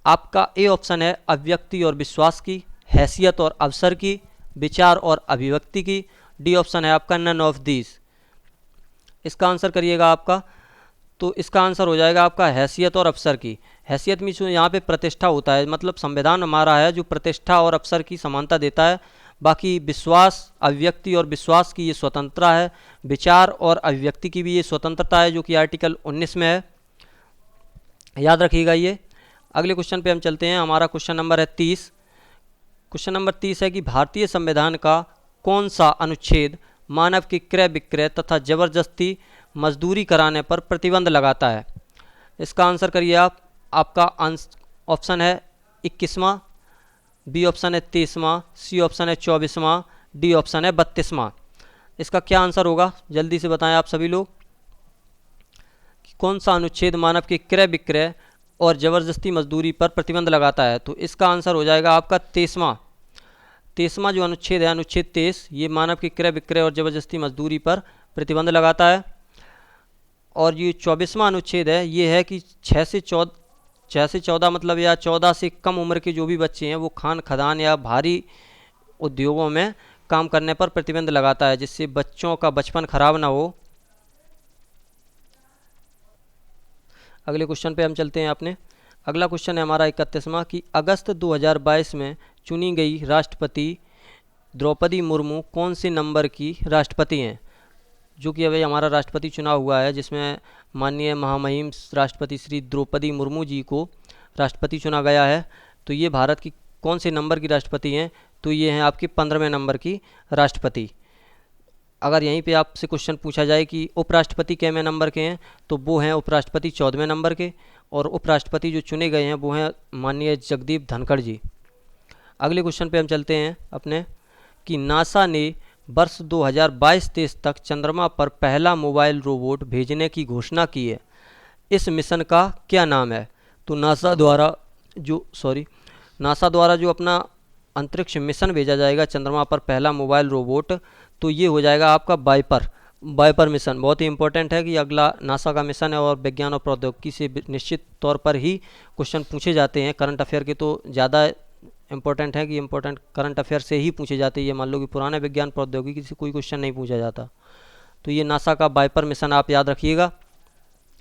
आपका ए ऑप्शन है अभिव्यक्ति और विश्वास की, हैसियत और अवसर की, विचार और अभिव्यक्ति की, डी ऑप्शन है आपका नन ऑफ दीज। इसका आंसर करिएगा आपका, तो इसका आंसर हो जाएगा आपका हैसियत और अवसर की। हैसियत में यहाँ पे प्रतिष्ठा होता है, मतलब संविधान हमारा है जो प्रतिष्ठा और अवसर की समानता देता है। बाकी विश्वास, अभिव्यक्ति और विश्वास की ये स्वतंत्रता है, विचार और अभिव्यक्ति की भी ये स्वतंत्रता है जो कि आर्टिकल 19 में है, याद रखिएगा ये। अगले क्वेश्चन पे हम चलते हैं, हमारा क्वेश्चन नंबर है 30। क्वेश्चन नंबर 30 है कि भारतीय संविधान का कौन सा अनुच्छेद मानव के क्रय विक्रय तथा जबरदस्ती मजदूरी कराने पर प्रतिबंध लगाता है। इसका आंसर करिए आप। आपका ऑप्शन है 21वां, बी ऑप्शन है 23वां, सी ऑप्शन है 24वां, डी ऑप्शन है 32वां। इसका क्या आंसर होगा, जल्दी से बताएं आप सभी लोग कि कौन सा अनुच्छेद मानव के क्रय विक्रय और ज़बरदस्ती मजदूरी पर प्रतिबंध लगाता है। तो इसका आंसर हो जाएगा आपका 23वां जो अनुच्छेद है, अनुच्छेद 23, ये मानव के क्रय विक्रय और ज़बरदस्ती मजदूरी पर प्रतिबंध लगाता है। और ये 24वां अनुच्छेद है, ये है कि 6 से 14 मतलब या 14 से कम उम्र के जो भी बच्चे हैं वो खान खदान या भारी उद्योगों में काम करने पर प्रतिबंध लगाता है, जिससे बच्चों का बचपन खराब ना हो। अगले क्वेश्चन पे हम चलते हैं अपने। अगला क्वेश्चन है हमारा 31वां कि अगस्त 2022 में चुनी गई राष्ट्रपति द्रौपदी मुर्मू कौन से नंबर की राष्ट्रपति हैं। जो कि अभी हमारा राष्ट्रपति चुनाव हुआ है, जिसमें माननीय महामहिम राष्ट्रपति श्री द्रौपदी मुर्मू जी को राष्ट्रपति चुना गया है। तो ये भारत की कौन से नंबर की राष्ट्रपति हैं, तो ये हैं आपके 15वें नंबर की राष्ट्रपति। अगर यहीं पे आपसे क्वेश्चन पूछा जाए कि उपराष्ट्रपति कितने नंबर के हैं, तो वो हैं उपराष्ट्रपति 14वें नंबर के, और उपराष्ट्रपति जो चुने गए हैं वो हैं माननीय जगदीप धनखड़ जी। अगले क्वेश्चन पे हम चलते हैं अपने कि नासा ने वर्ष 2022-23 तक चंद्रमा पर पहला मोबाइल रोबोट भेजने की घोषणा की है। इस मिशन का क्या नाम है? तो नासा द्वारा जो अपना अंतरिक्ष मिशन भेजा जाएगा चंद्रमा पर पहला मोबाइल रोबोट, तो ये हो जाएगा आपका वाइपर मिशन। बहुत ही इंपॉर्टेंट है कि अगला नासा का मिशन है और विज्ञान और प्रौद्योगिकी से निश्चित तौर पर ही क्वेश्चन पूछे जाते हैं। करंट अफेयर के तो ज़्यादा इंपॉर्टेंट है कि इंपॉर्टेंट करंट अफेयर से ही पूछे जाते हैं। ये मान लो कि पुराने विज्ञान प्रौद्योगिकी से कोई क्वेश्चन नहीं पूछा जाता। तो ये नासा का वाइपर मिशन आप याद रखिएगा,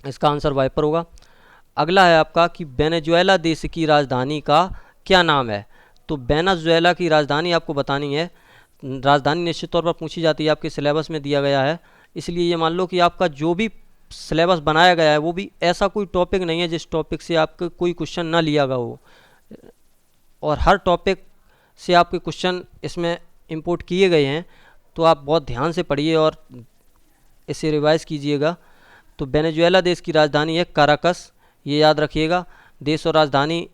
इसका आंसर वाइपर होगा। अगला है आपका कि वेनेजुएला देश की राजधानी का क्या नाम है? तो वेनेजुएला की राजधानी आपको बतानी है। राजधानी निश्चित तौर पर पूछी जाती है, आपके सिलेबस में दिया गया है। इसलिए ये मान लो कि आपका जो भी सिलेबस बनाया गया है वो भी ऐसा कोई टॉपिक नहीं है जिस टॉपिक से आपका कोई क्वेश्चन ना लिया गया हो, और हर टॉपिक से आपके क्वेश्चन इसमें इंपोर्ट किए गए हैं। तो आप बहुत ध्यान से पढ़िए और इसे रिवाइज कीजिएगा। तो वेनेजुएला देश की राजधानी है काराकस, ये याद रखिएगा। देश और राजधानी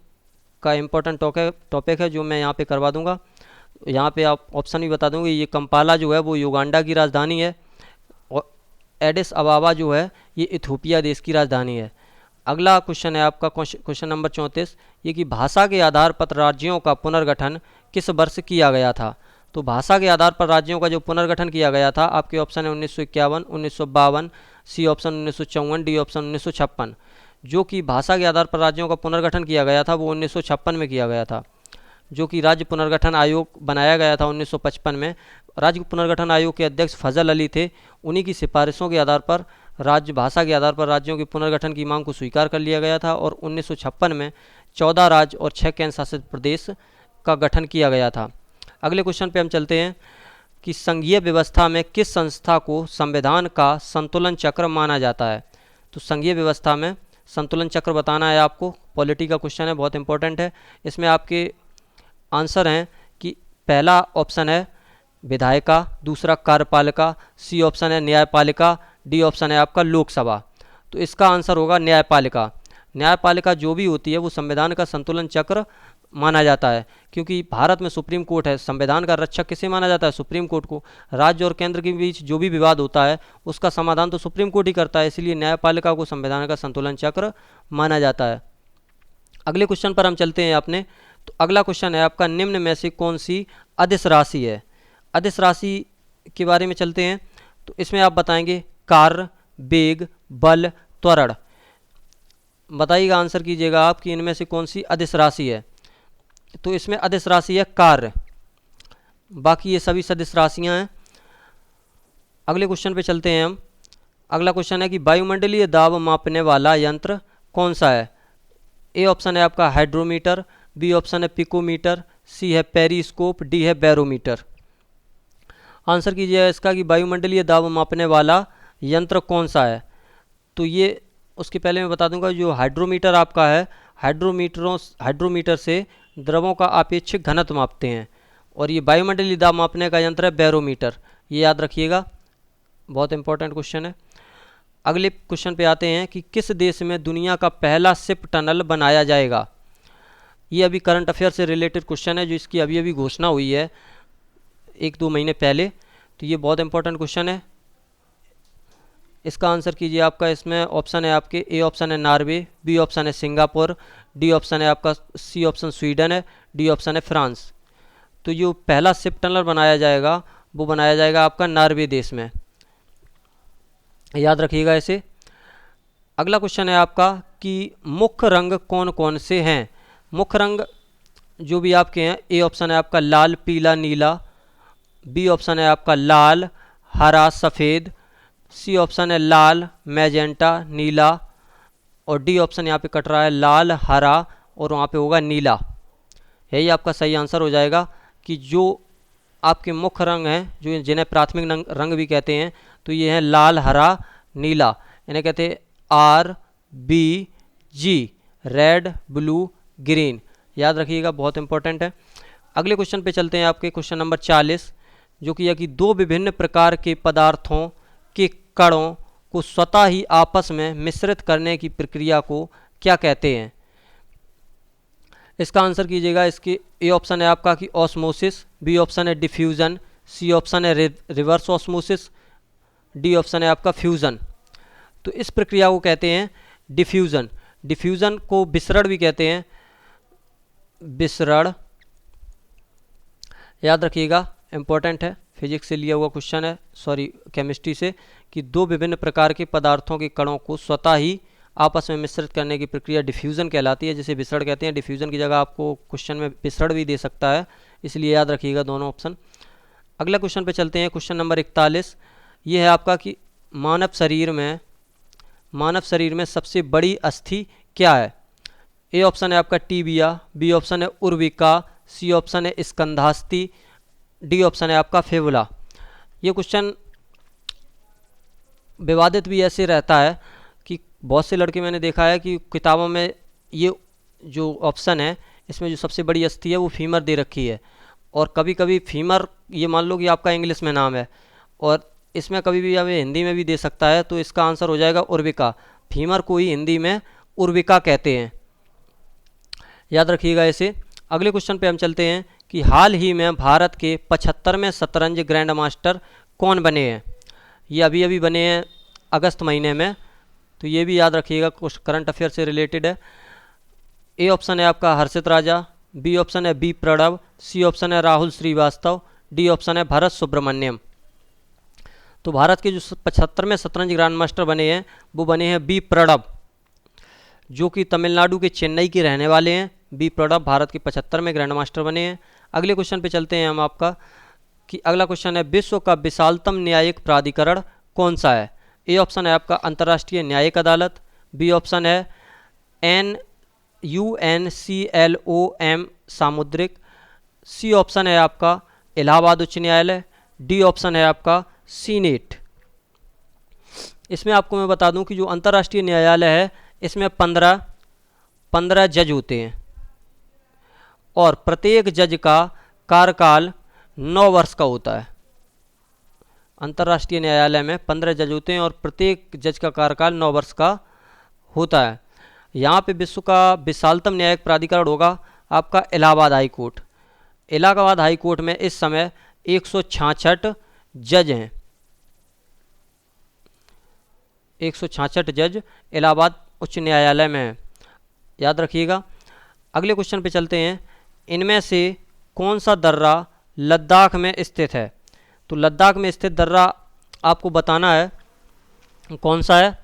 का इम्पोर्टेंट टॉपिक है जो मैं यहाँ पे करवा दूंगा। यहाँ पे आप ऑप्शन भी बता दूंगी। ये कंपाला जो है वो युगांडा की राजधानी है, और एडिस अबाबा जो है ये इथियोपिया देश की राजधानी है। अगला क्वेश्चन है आपका क्वेश्चन नंबर 34, ये कि भाषा के आधार पर राज्यों का पुनर्गठन किस वर्ष किया गया था? तो भाषा के आधार पर राज्यों का जो पुनर्गठन किया गया था, आपके ऑप्शन है 1951, 1952, सी ऑप्शन 1954, डी ऑप्शन 1956। जो कि भाषा के आधार पर राज्यों का पुनर्गठन किया गया था वो 1956 में किया गया था। जो कि राज्य पुनर्गठन आयोग बनाया गया था 1955 में। राज्य पुनर्गठन आयोग के अध्यक्ष फजल अली थे। उन्हीं की सिफारिशों के आधार पर राज्य भाषा के आधार पर राज्यों के पुनर्गठन की मांग को स्वीकार कर लिया गया था, और 1956 में 14 राज्य और 6 केंद्र शासित प्रदेश का गठन किया गया था। अगले क्वेश्चन पे हम चलते हैं कि संघीय व्यवस्था में किस संस्था को संविधान का संतुलन चक्र माना जाता है? तो संघीय व्यवस्था में संतुलन चक्र बताना है आपको। पॉलिटी का क्वेश्चन है, बहुत इंपॉर्टेंट है। इसमें आपके आंसर हैं कि पहला ऑप्शन है विधायिका, दूसरा कार्यपालिका, सी ऑप्शन है न्यायपालिका, डी ऑप्शन है आपका लोकसभा। तो इसका आंसर होगा न्यायपालिका। न्यायपालिका जो भी होती है वो संविधान का संतुलन चक्र माना जाता है, क्योंकि भारत में सुप्रीम कोर्ट है। संविधान का रक्षक किसे माना जाता है? सुप्रीम कोर्ट को। राज्य और केंद्र के बीच जो भी विवाद होता है उसका समाधान तो सुप्रीम कोर्ट ही करता है, इसलिए न्यायपालिका को संविधान का संतुलन चक्र माना जाता है। अगले क्वेश्चन पर हम चलते हैं अपने। तो अगला क्वेश्चन है आपका, निम्न में से कौन सी अदिश राशि है? अदिश राशि के बारे में चलते हैं। तो इसमें आप बताएंगे कार्य, वेग, बल, त्वरण। बताइएगा, आंसर कीजिएगा आप कि इनमें से कौन सी अदिश राशि है। तो इसमें अदिश राशि है कार्य, बाकी ये सभी सदिश राशियां हैं। अगले क्वेश्चन पे चलते हैं हम। अगला क्वेश्चन है कि वायुमंडलीय दाब मापने वाला यंत्र कौन सा है? ए ऑप्शन है आपका हाइड्रोमीटर, बी ऑप्शन है पिकोमीटर, सी है पेरिस्कोप, डी है बैरोमीटर। आंसर कीजिएगा इसका कि वायुमंडलीय दाब मापने वाला यंत्र कौन सा है। तो ये उसके पहले मैं बता दूंगा, जो हाइड्रोमीटर आपका है, हाइड्रोमीटर से द्रवों का अपेक्षिक घनत्व मापते हैं, और ये वायुमंडलीय दाब मापने का यंत्र है बैरोमीटर। ये याद रखिएगा, बहुत इंपॉर्टेंट क्वेश्चन है। अगले क्वेश्चन पे आते हैं कि किस देश में दुनिया का पहला शिप टनल बनाया जाएगा? ये अभी करंट अफेयर से रिलेटेड क्वेश्चन है, जो इसकी अभी अभी घोषणा हुई है 1-2 महीने पहले। तो ये बहुत इंपॉर्टेंट क्वेश्चन है। इसका आंसर कीजिए आपका, इसमें ऑप्शन है आपके ए ऑप्शन है नॉर्वे, बी ऑप्शन है सिंगापुर, डी ऑप्शन है आपका सी ऑप्शन स्वीडन है, डी ऑप्शन है फ्रांस। तो जो पहला शिप टनल बनाया जाएगा वो बनाया जाएगा आपका नॉर्वे देश में, याद रखिएगा इसे। अगला क्वेश्चन है आपका कि मुख्य रंग कौन कौन से हैं? मुख्य रंग जो भी आपके हैं, ए ऑप्शन है आपका लाल, पीला, नीला, बी ऑप्शन है आपका लाल, हरा, सफ़ेद, सी ऑप्शन है लाल, मैजेंटा, नीला, और डी ऑप्शन यहाँ पे कट रहा है लाल, हरा, और वहाँ पे होगा नीला। यही आपका सही आंसर हो जाएगा कि जो आपके मुख्य रंग हैं, जो जिन्हें प्राथमिक रंग भी कहते हैं, तो ये हैं लाल, हरा, नीला। इन्हें कहते हैं RBG, रेड, ब्लू, ग्रीन। याद रखिएगा, बहुत इंपॉर्टेंट है। अगले क्वेश्चन पे चलते हैं आपके क्वेश्चन नंबर 40, जो कि यह कि दो विभिन्न प्रकार के पदार्थों के कणों को स्वतः ही आपस में मिश्रित करने की प्रक्रिया को क्या कहते हैं? इसका आंसर कीजिएगा। इसके ए ऑप्शन है आपका कि ऑस्मोसिस, बी ऑप्शन है डिफ्यूजन, सी ऑप्शन है रिवर्स ऑस्मोसिस, डी ऑप्शन है आपका फ्यूज़न। तो इस प्रक्रिया को कहते हैं डिफ्यूज़न। डिफ्यूज़न को विसरण भी कहते हैं, विसरण, याद रखिएगा, इम्पोर्टेंट है, फिजिक्स से लिया हुआ क्वेश्चन है, सॉरी केमिस्ट्री से, कि दो विभिन्न प्रकार के पदार्थों के कणों को स्वतः ही आपस में मिश्रित करने की प्रक्रिया डिफ्यूज़न कहलाती है, जिसे विसरण कहते हैं। डिफ्यूज़न की जगह आपको क्वेश्चन में विसरण भी दे सकता है, इसलिए याद रखिएगा दोनों ऑप्शन। अगला क्वेश्चन पे चलते हैं, क्वेश्चन नंबर 41। ये है आपका कि मानव शरीर में सबसे बड़ी अस्थि क्या है? ए ऑप्शन है आपका टीबिया, बी ऑप्शन है उर्विका, सी ऑप्शन है स्कंधास्थि, डी ऑप्शन है आपका फेवुला। ये क्वेश्चन विवादित भी ऐसे रहता है कि बहुत से लड़के मैंने देखा है कि किताबों में ये जो ऑप्शन है इसमें जो सबसे बड़ी अस्थि है वो फीमर दे रखी है, और कभी कभी फीमर, ये मान लो कि आपका इंग्लिश में नाम है और इसमें कभी भी हमें हिंदी में भी दे सकता है, तो इसका आंसर हो जाएगा उर्विका। फीमर को ही हिंदी में उर्विका कहते हैं, याद रखिएगा इसे। अगले क्वेश्चन पे हम चलते हैं कि हाल ही में भारत के 75वें शतरंज ग्रैंड मास्टर कौन बने हैं? ये अभी अभी बने हैं अगस्त महीने में, तो ये भी याद रखिएगा, कुछ करंट अफेयर से रिलेटेड है। ए ऑप्शन है आपका हर्षित राजा, बी ऑप्शन है बी प्रणव, सी ऑप्शन है राहुल श्रीवास्तव, डी ऑप्शन है भरत सुब्रमण्यम। तो भारत के जो 75वें शतरंज ग्रैंड मास्टर बने हैं वो बने हैं बी प्रणव, जो कि तमिलनाडु के चेन्नई के रहने वाले हैं। बी प्रणव भारत के 75वें ग्रैंड मास्टर बने हैं। अगले क्वेश्चन पे चलते हैं हम आपका, कि अगला क्वेश्चन है विश्व का विशालतम न्यायिक प्राधिकरण कौन सा है? ए ऑप्शन है आपका अंतर्राष्ट्रीय न्यायिक अदालत, बी ऑप्शन है UNCLOM सामुद्रिक, सी ऑप्शन है आपका इलाहाबाद उच्च न्यायालय, डी ऑप्शन है आपका सीनेट। इसमें आपको मैं बता दूं कि जो अंतर्राष्ट्रीय न्यायालय है इसमें 15 जज होते हैं और प्रत्येक जज का कार्यकाल 9 वर्ष का होता है। अंतर्राष्ट्रीय न्यायालय में 15 जज होते हैं और प्रत्येक जज का कार्यकाल 9 वर्ष का होता है। यहाँ पे विश्व का विशालतम न्यायिक प्राधिकरण होगा आपका Allahabad high court. Allahabad high court में इस समय 166 जज हैं, 166 जज इलाहाबाद उच्च न्यायालय में है, याद रखिएगा। अगले क्वेश्चन पे चलते हैं, इनमें से कौन सा दर्रा लद्दाख में स्थित है? तो लद्दाख में स्थित दर्रा आपको बताना है कौन सा है।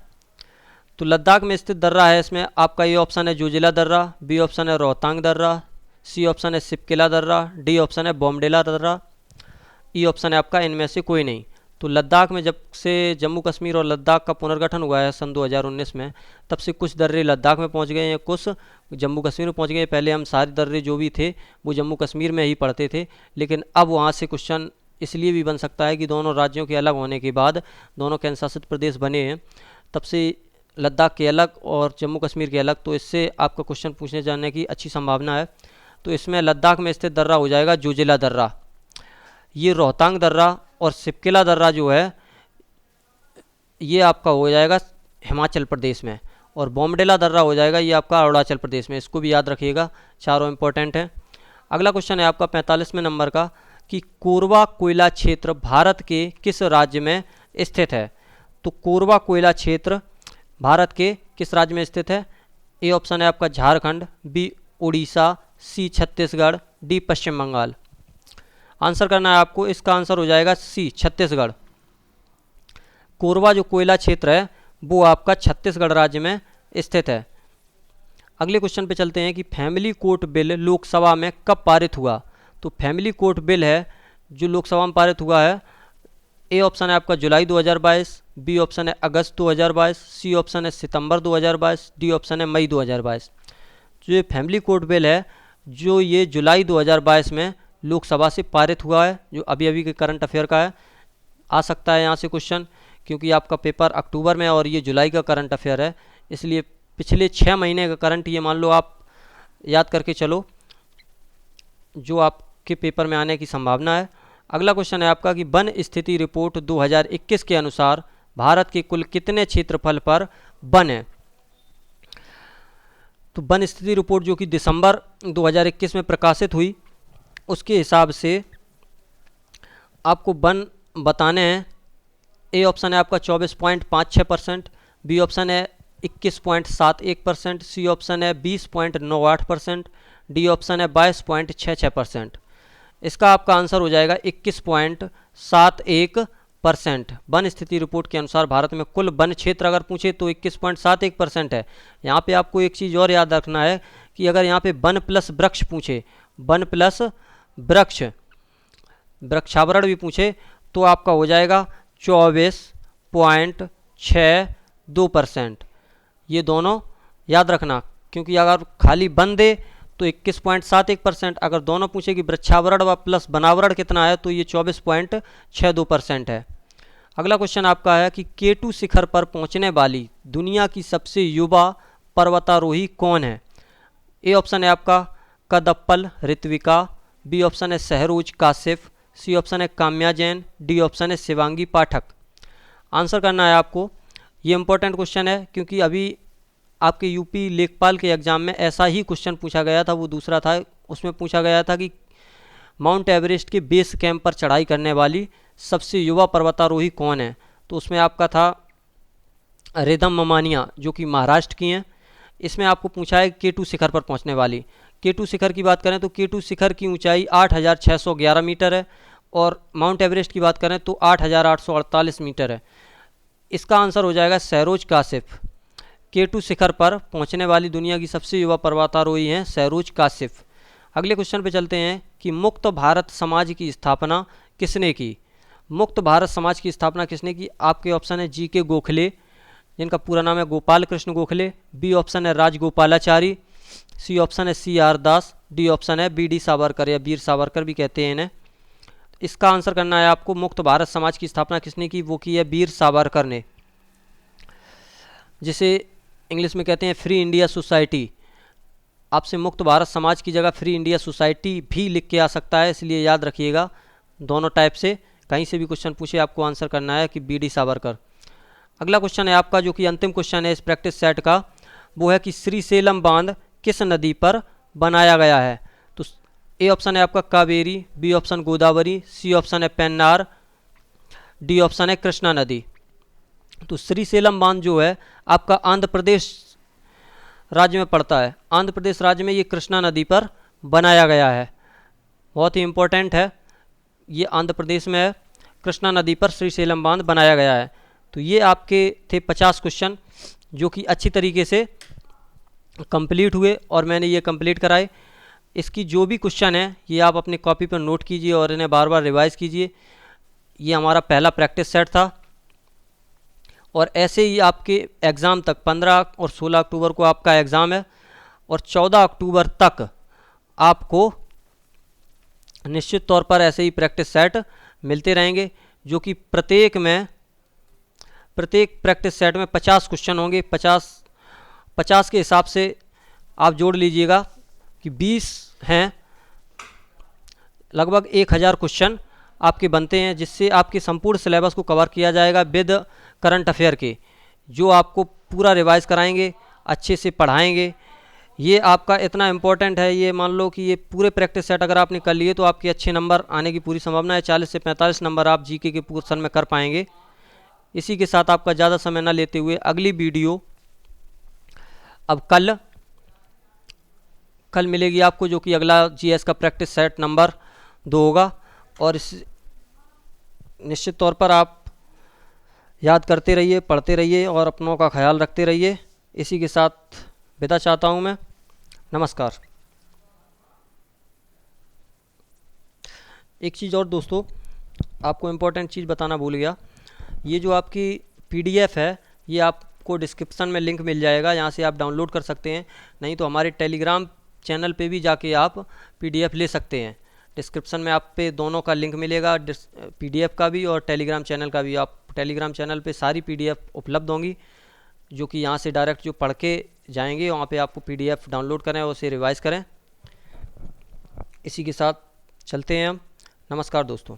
तो लद्दाख में स्थित दर्रा है, इसमें आपका ये ऑप्शन है जोजिला दर्रा, बी ऑप्शन है रोहतांग दर्रा, सी ऑप्शन है सिपकिला दर्रा, डी ऑप्शन है बॉम्बडेला दर्रा, ई ऑप्शन है आपका इनमें से कोई नहीं। तो लद्दाख में जब से जम्मू कश्मीर और लद्दाख का पुनर्गठन हुआ है सन 2019 में, तब से कुछ दर्रे लद्दाख में पहुंच गए हैं, कुछ जम्मू कश्मीर में पहुंच गए। पहले हम सारे दर्रे जो भी थे वो जम्मू कश्मीर में ही पड़ते थे, लेकिन अब वहां से क्वेश्चन इसलिए भी बन सकता है कि दोनों राज्यों के अलग होने के बाद दोनों केंद्र शासित प्रदेश बने हैं, तब से लद्दाख के अलग और जम्मू कश्मीर के अलग, तो इससे आपका क्वेश्चन पूछने जाने की अच्छी संभावना है। तो इसमें लद्दाख में स्थित दर्रा हो जाएगा जोजिला दर्रा। ये रोहतांग दर्रा और सिपकिला दर्रा जो है ये आपका हो जाएगा हिमाचल प्रदेश में, और बॉम्बडेला दर्रा हो जाएगा ये आपका अरुणाचल प्रदेश में। इसको भी याद रखिएगा, चारों इंपॉर्टेंट हैं। अगला क्वेश्चन है आपका 45वें नंबर का, कि कोरबा कोयला क्षेत्र भारत के किस राज्य में स्थित है? तो कोरबा कोयला क्षेत्र भारत के किस राज्य में स्थित है? ए ऑप्शन है आपका झारखंड, बी उड़ीसा, सी छत्तीसगढ़, डी पश्चिम बंगाल। आंसर करना है आपको, इसका आंसर हो जाएगा सी छत्तीसगढ़। कोरबा जो कोयला क्षेत्र है वो आपका छत्तीसगढ़ राज्य में स्थित है। अगले क्वेश्चन पे चलते हैं कि फैमिली कोर्ट बिल लोकसभा में कब पारित हुआ? तो फैमिली कोर्ट बिल है जो लोकसभा में पारित हुआ है, ए ऑप्शन है आपका जुलाई 2022, बी ऑप्शन है अगस्त 2022, सी ऑप्शन है सितंबर 2022, डी ऑप्शन है मई 2022। जो ये फैमिली कोर्ट बिल है जो ये जुलाई 2022 में लोकसभा से पारित हुआ है, जो अभी अभी के करंट अफेयर का है। आ सकता है यहाँ से क्वेश्चन, क्योंकि आपका पेपर अक्टूबर में और ये जुलाई का करंट अफेयर है, इसलिए पिछले 6 महीने का करंट ये मान लो आप याद करके चलो, जो आपके पेपर में आने की संभावना है। अगला क्वेश्चन है आपका कि वन स्थिति रिपोर्ट 2021 के अनुसार भारत के कुल कितने क्षेत्रफल पर वन है? तो वन स्थिति रिपोर्ट जो कि दिसंबर 2021 में प्रकाशित हुई, उसके हिसाब से आपको वन बताने हैं। ए ऑप्शन है आपका 24.56%, बी ऑप्शन है 21.71%, सी ऑप्शन है 20.98%, डी ऑप्शन है 22.66%। इसका आपका आंसर हो जाएगा 21.71%। वन स्थिति रिपोर्ट के अनुसार भारत में कुल वन क्षेत्र अगर पूछे तो 21.71% है। यहाँ पे आपको एक चीज़ और याद रखना है कि अगर यहाँ पे वन प्लस वृक्ष पूछे, वन प्लस वृक्ष, वृक्षावरण भी पूछे, तो आपका हो जाएगा 24.62%। ये दोनों याद रखना, क्योंकि अगर खाली वन दे तो 21.71%, अगर दोनों पूछे कि वृक्षावरण व प्लस वनावरण कितना है तो ये 24.62% है। अगला क्वेश्चन आपका है कि K2 शिखर पर पहुंचने वाली दुनिया की सबसे युवा पर्वतारोही कौन है। ए ऑप्शन है आपका कदप्पल ऋत्विका, बी ऑप्शन है सहरोज काशिफ, सी ऑप्शन है काम्या जैन, डी ऑप्शन है शिवांगी पाठक। आंसर करना है आपको। ये इंपॉर्टेंट क्वेश्चन है क्योंकि अभी आपके यूपी लेखपाल के एग्ज़ाम में ऐसा ही क्वेश्चन पूछा गया था, वो दूसरा था। उसमें पूछा गया था कि माउंट एवरेस्ट के बेस कैंप पर चढ़ाई करने वाली सबसे युवा पर्वतारोही कौन है, तो उसमें आपका था रिदम ममानिया, जो कि महाराष्ट्र की हैं। इसमें आपको पूछा है K2 शिखर पर पहुंचने वाली। K2 शिखर की बात करें तो K2 शिखर की ऊंचाई 8,611 मीटर है और माउंट एवरेस्ट की बात करें तो 8,848 मीटर है। इसका आंसर हो जाएगा सहरोज काशिफ। K2 शिखर पर पहुंचने वाली दुनिया की सबसे युवा पर्वतारोही हैं सहरोज काशिफ। अगले क्वेश्चन पे चलते हैं कि मुक्त भारत समाज की स्थापना किसने की। मुक्त भारत समाज की स्थापना किसने की। आपके ऑप्शन है GK गोखले, जिनका पूरा नाम है गोपाल कृष्ण गोखले, बी ऑप्शन है राजगोपालाचारी, सी ऑप्शन है CR दास, डी ऑप्शन है BD सावरकर या वीर सावरकर भी कहते हैं इन्हें। इसका आंसर करना है आपको। मुक्त भारत समाज की स्थापना किसने की, वो की है वीर सावरकर ने, जिसे इंग्लिश में कहते हैं फ्री इंडिया सोसाइटी। आपसे मुक्त भारत समाज की जगह फ्री इंडिया सोसाइटी भी लिख के आ सकता है, इसलिए याद रखिएगा। दोनों टाइप से कहीं से भी क्वेश्चन पूछे आपको आंसर करना है कि BD सावरकर। अगला क्वेश्चन है आपका जो कि अंतिम क्वेश्चन है इस प्रैक्टिस सेट का, वो है कि श्रीशैलम बांध किस नदी पर बनाया गया है। तो ए ऑप्शन है आपका Kaveri, B option Godavari, C option है पेन्नार, डी ऑप्शन है कृष्णा नदी। तो श्रीशैलम बांध जो है आपका आंध्र प्रदेश राज्य में पड़ता है। आंध्र प्रदेश राज्य में ये कृष्णा नदी पर बनाया गया है। बहुत ही इम्पोर्टेंट है, ये आंध्र प्रदेश में है। कृष्णा नदी पर श्रीशैलम बांध बनाया गया है। तो ये आपके थे 50 क्वेश्चन जो कि अच्छी तरीके से कंप्लीट हुए और मैंने ये कंप्लीट कराए। इसकी जो भी क्वेश्चन है ये आप अपनी कॉपी पर नोट कीजिए और इन्हें बार बार रिवाइज़ कीजिए। ये हमारा पहला प्रैक्टिस सेट था और ऐसे ही आपके एग्ज़ाम तक 15 और 16 अक्टूबर को आपका एग्ज़ाम है और 14 अक्टूबर तक आपको निश्चित तौर पर ऐसे ही प्रैक्टिस सेट मिलते रहेंगे, जो कि प्रत्येक प्रैक्टिस सेट में 50 क्वेश्चन होंगे। 50 के हिसाब से आप जोड़ लीजिएगा कि 20 हैं, लगभग 1000 क्वेश्चन आपके बनते हैं, जिससे आपके संपूर्ण सिलेबस को कवर किया जाएगा विद करंट अफेयर के, जो आपको पूरा रिवाइज कराएंगे, अच्छे से पढ़ाएंगे। ये आपका इतना इम्पोर्टेंट है, ये मान लो कि ये पूरे प्रैक्टिस सेट अगर आपने कर लिए तो आपके अच्छे नंबर आने की पूरी संभावना है। 40 से 45 नंबर आप GK के पोर्शन में कर पाएंगे। इसी के साथ आपका ज़्यादा समय ना लेते हुए अगली वीडियो अब कल मिलेगी आपको, जो कि अगला GS का प्रैक्टिस सेट नंबर 2 होगा। और इस निश्चित तौर पर आप याद करते रहिए, पढ़ते रहिए और अपनों का ख्याल रखते रहिए। इसी के साथ विदा चाहता हूँ मैं। नमस्कार। एक चीज़ और दोस्तों, आपको इम्पोर्टेंट चीज़ बताना भूल गया। ये जो आपकी PDF है ये आपको डिस्क्रिप्शन में लिंक मिल जाएगा, यहाँ से आप डाउनलोड कर सकते हैं। नहीं तो हमारे टेलीग्राम चैनल पे भी जाके आप PDF ले सकते हैं। डिस्क्रिप्शन में आप पे दोनों का लिंक मिलेगा, PDF का भी और टेलीग्राम चैनल का भी। आप टेलीग्राम चैनल पे सारी PDF उपलब्ध होंगी, जो कि यहाँ से डायरेक्ट जो पढ़ के जाएंगे वहाँ पे आपको PDF डाउनलोड करें और उसे रिवाइज़ करें। इसी के साथ चलते हैं हम। नमस्कार दोस्तों।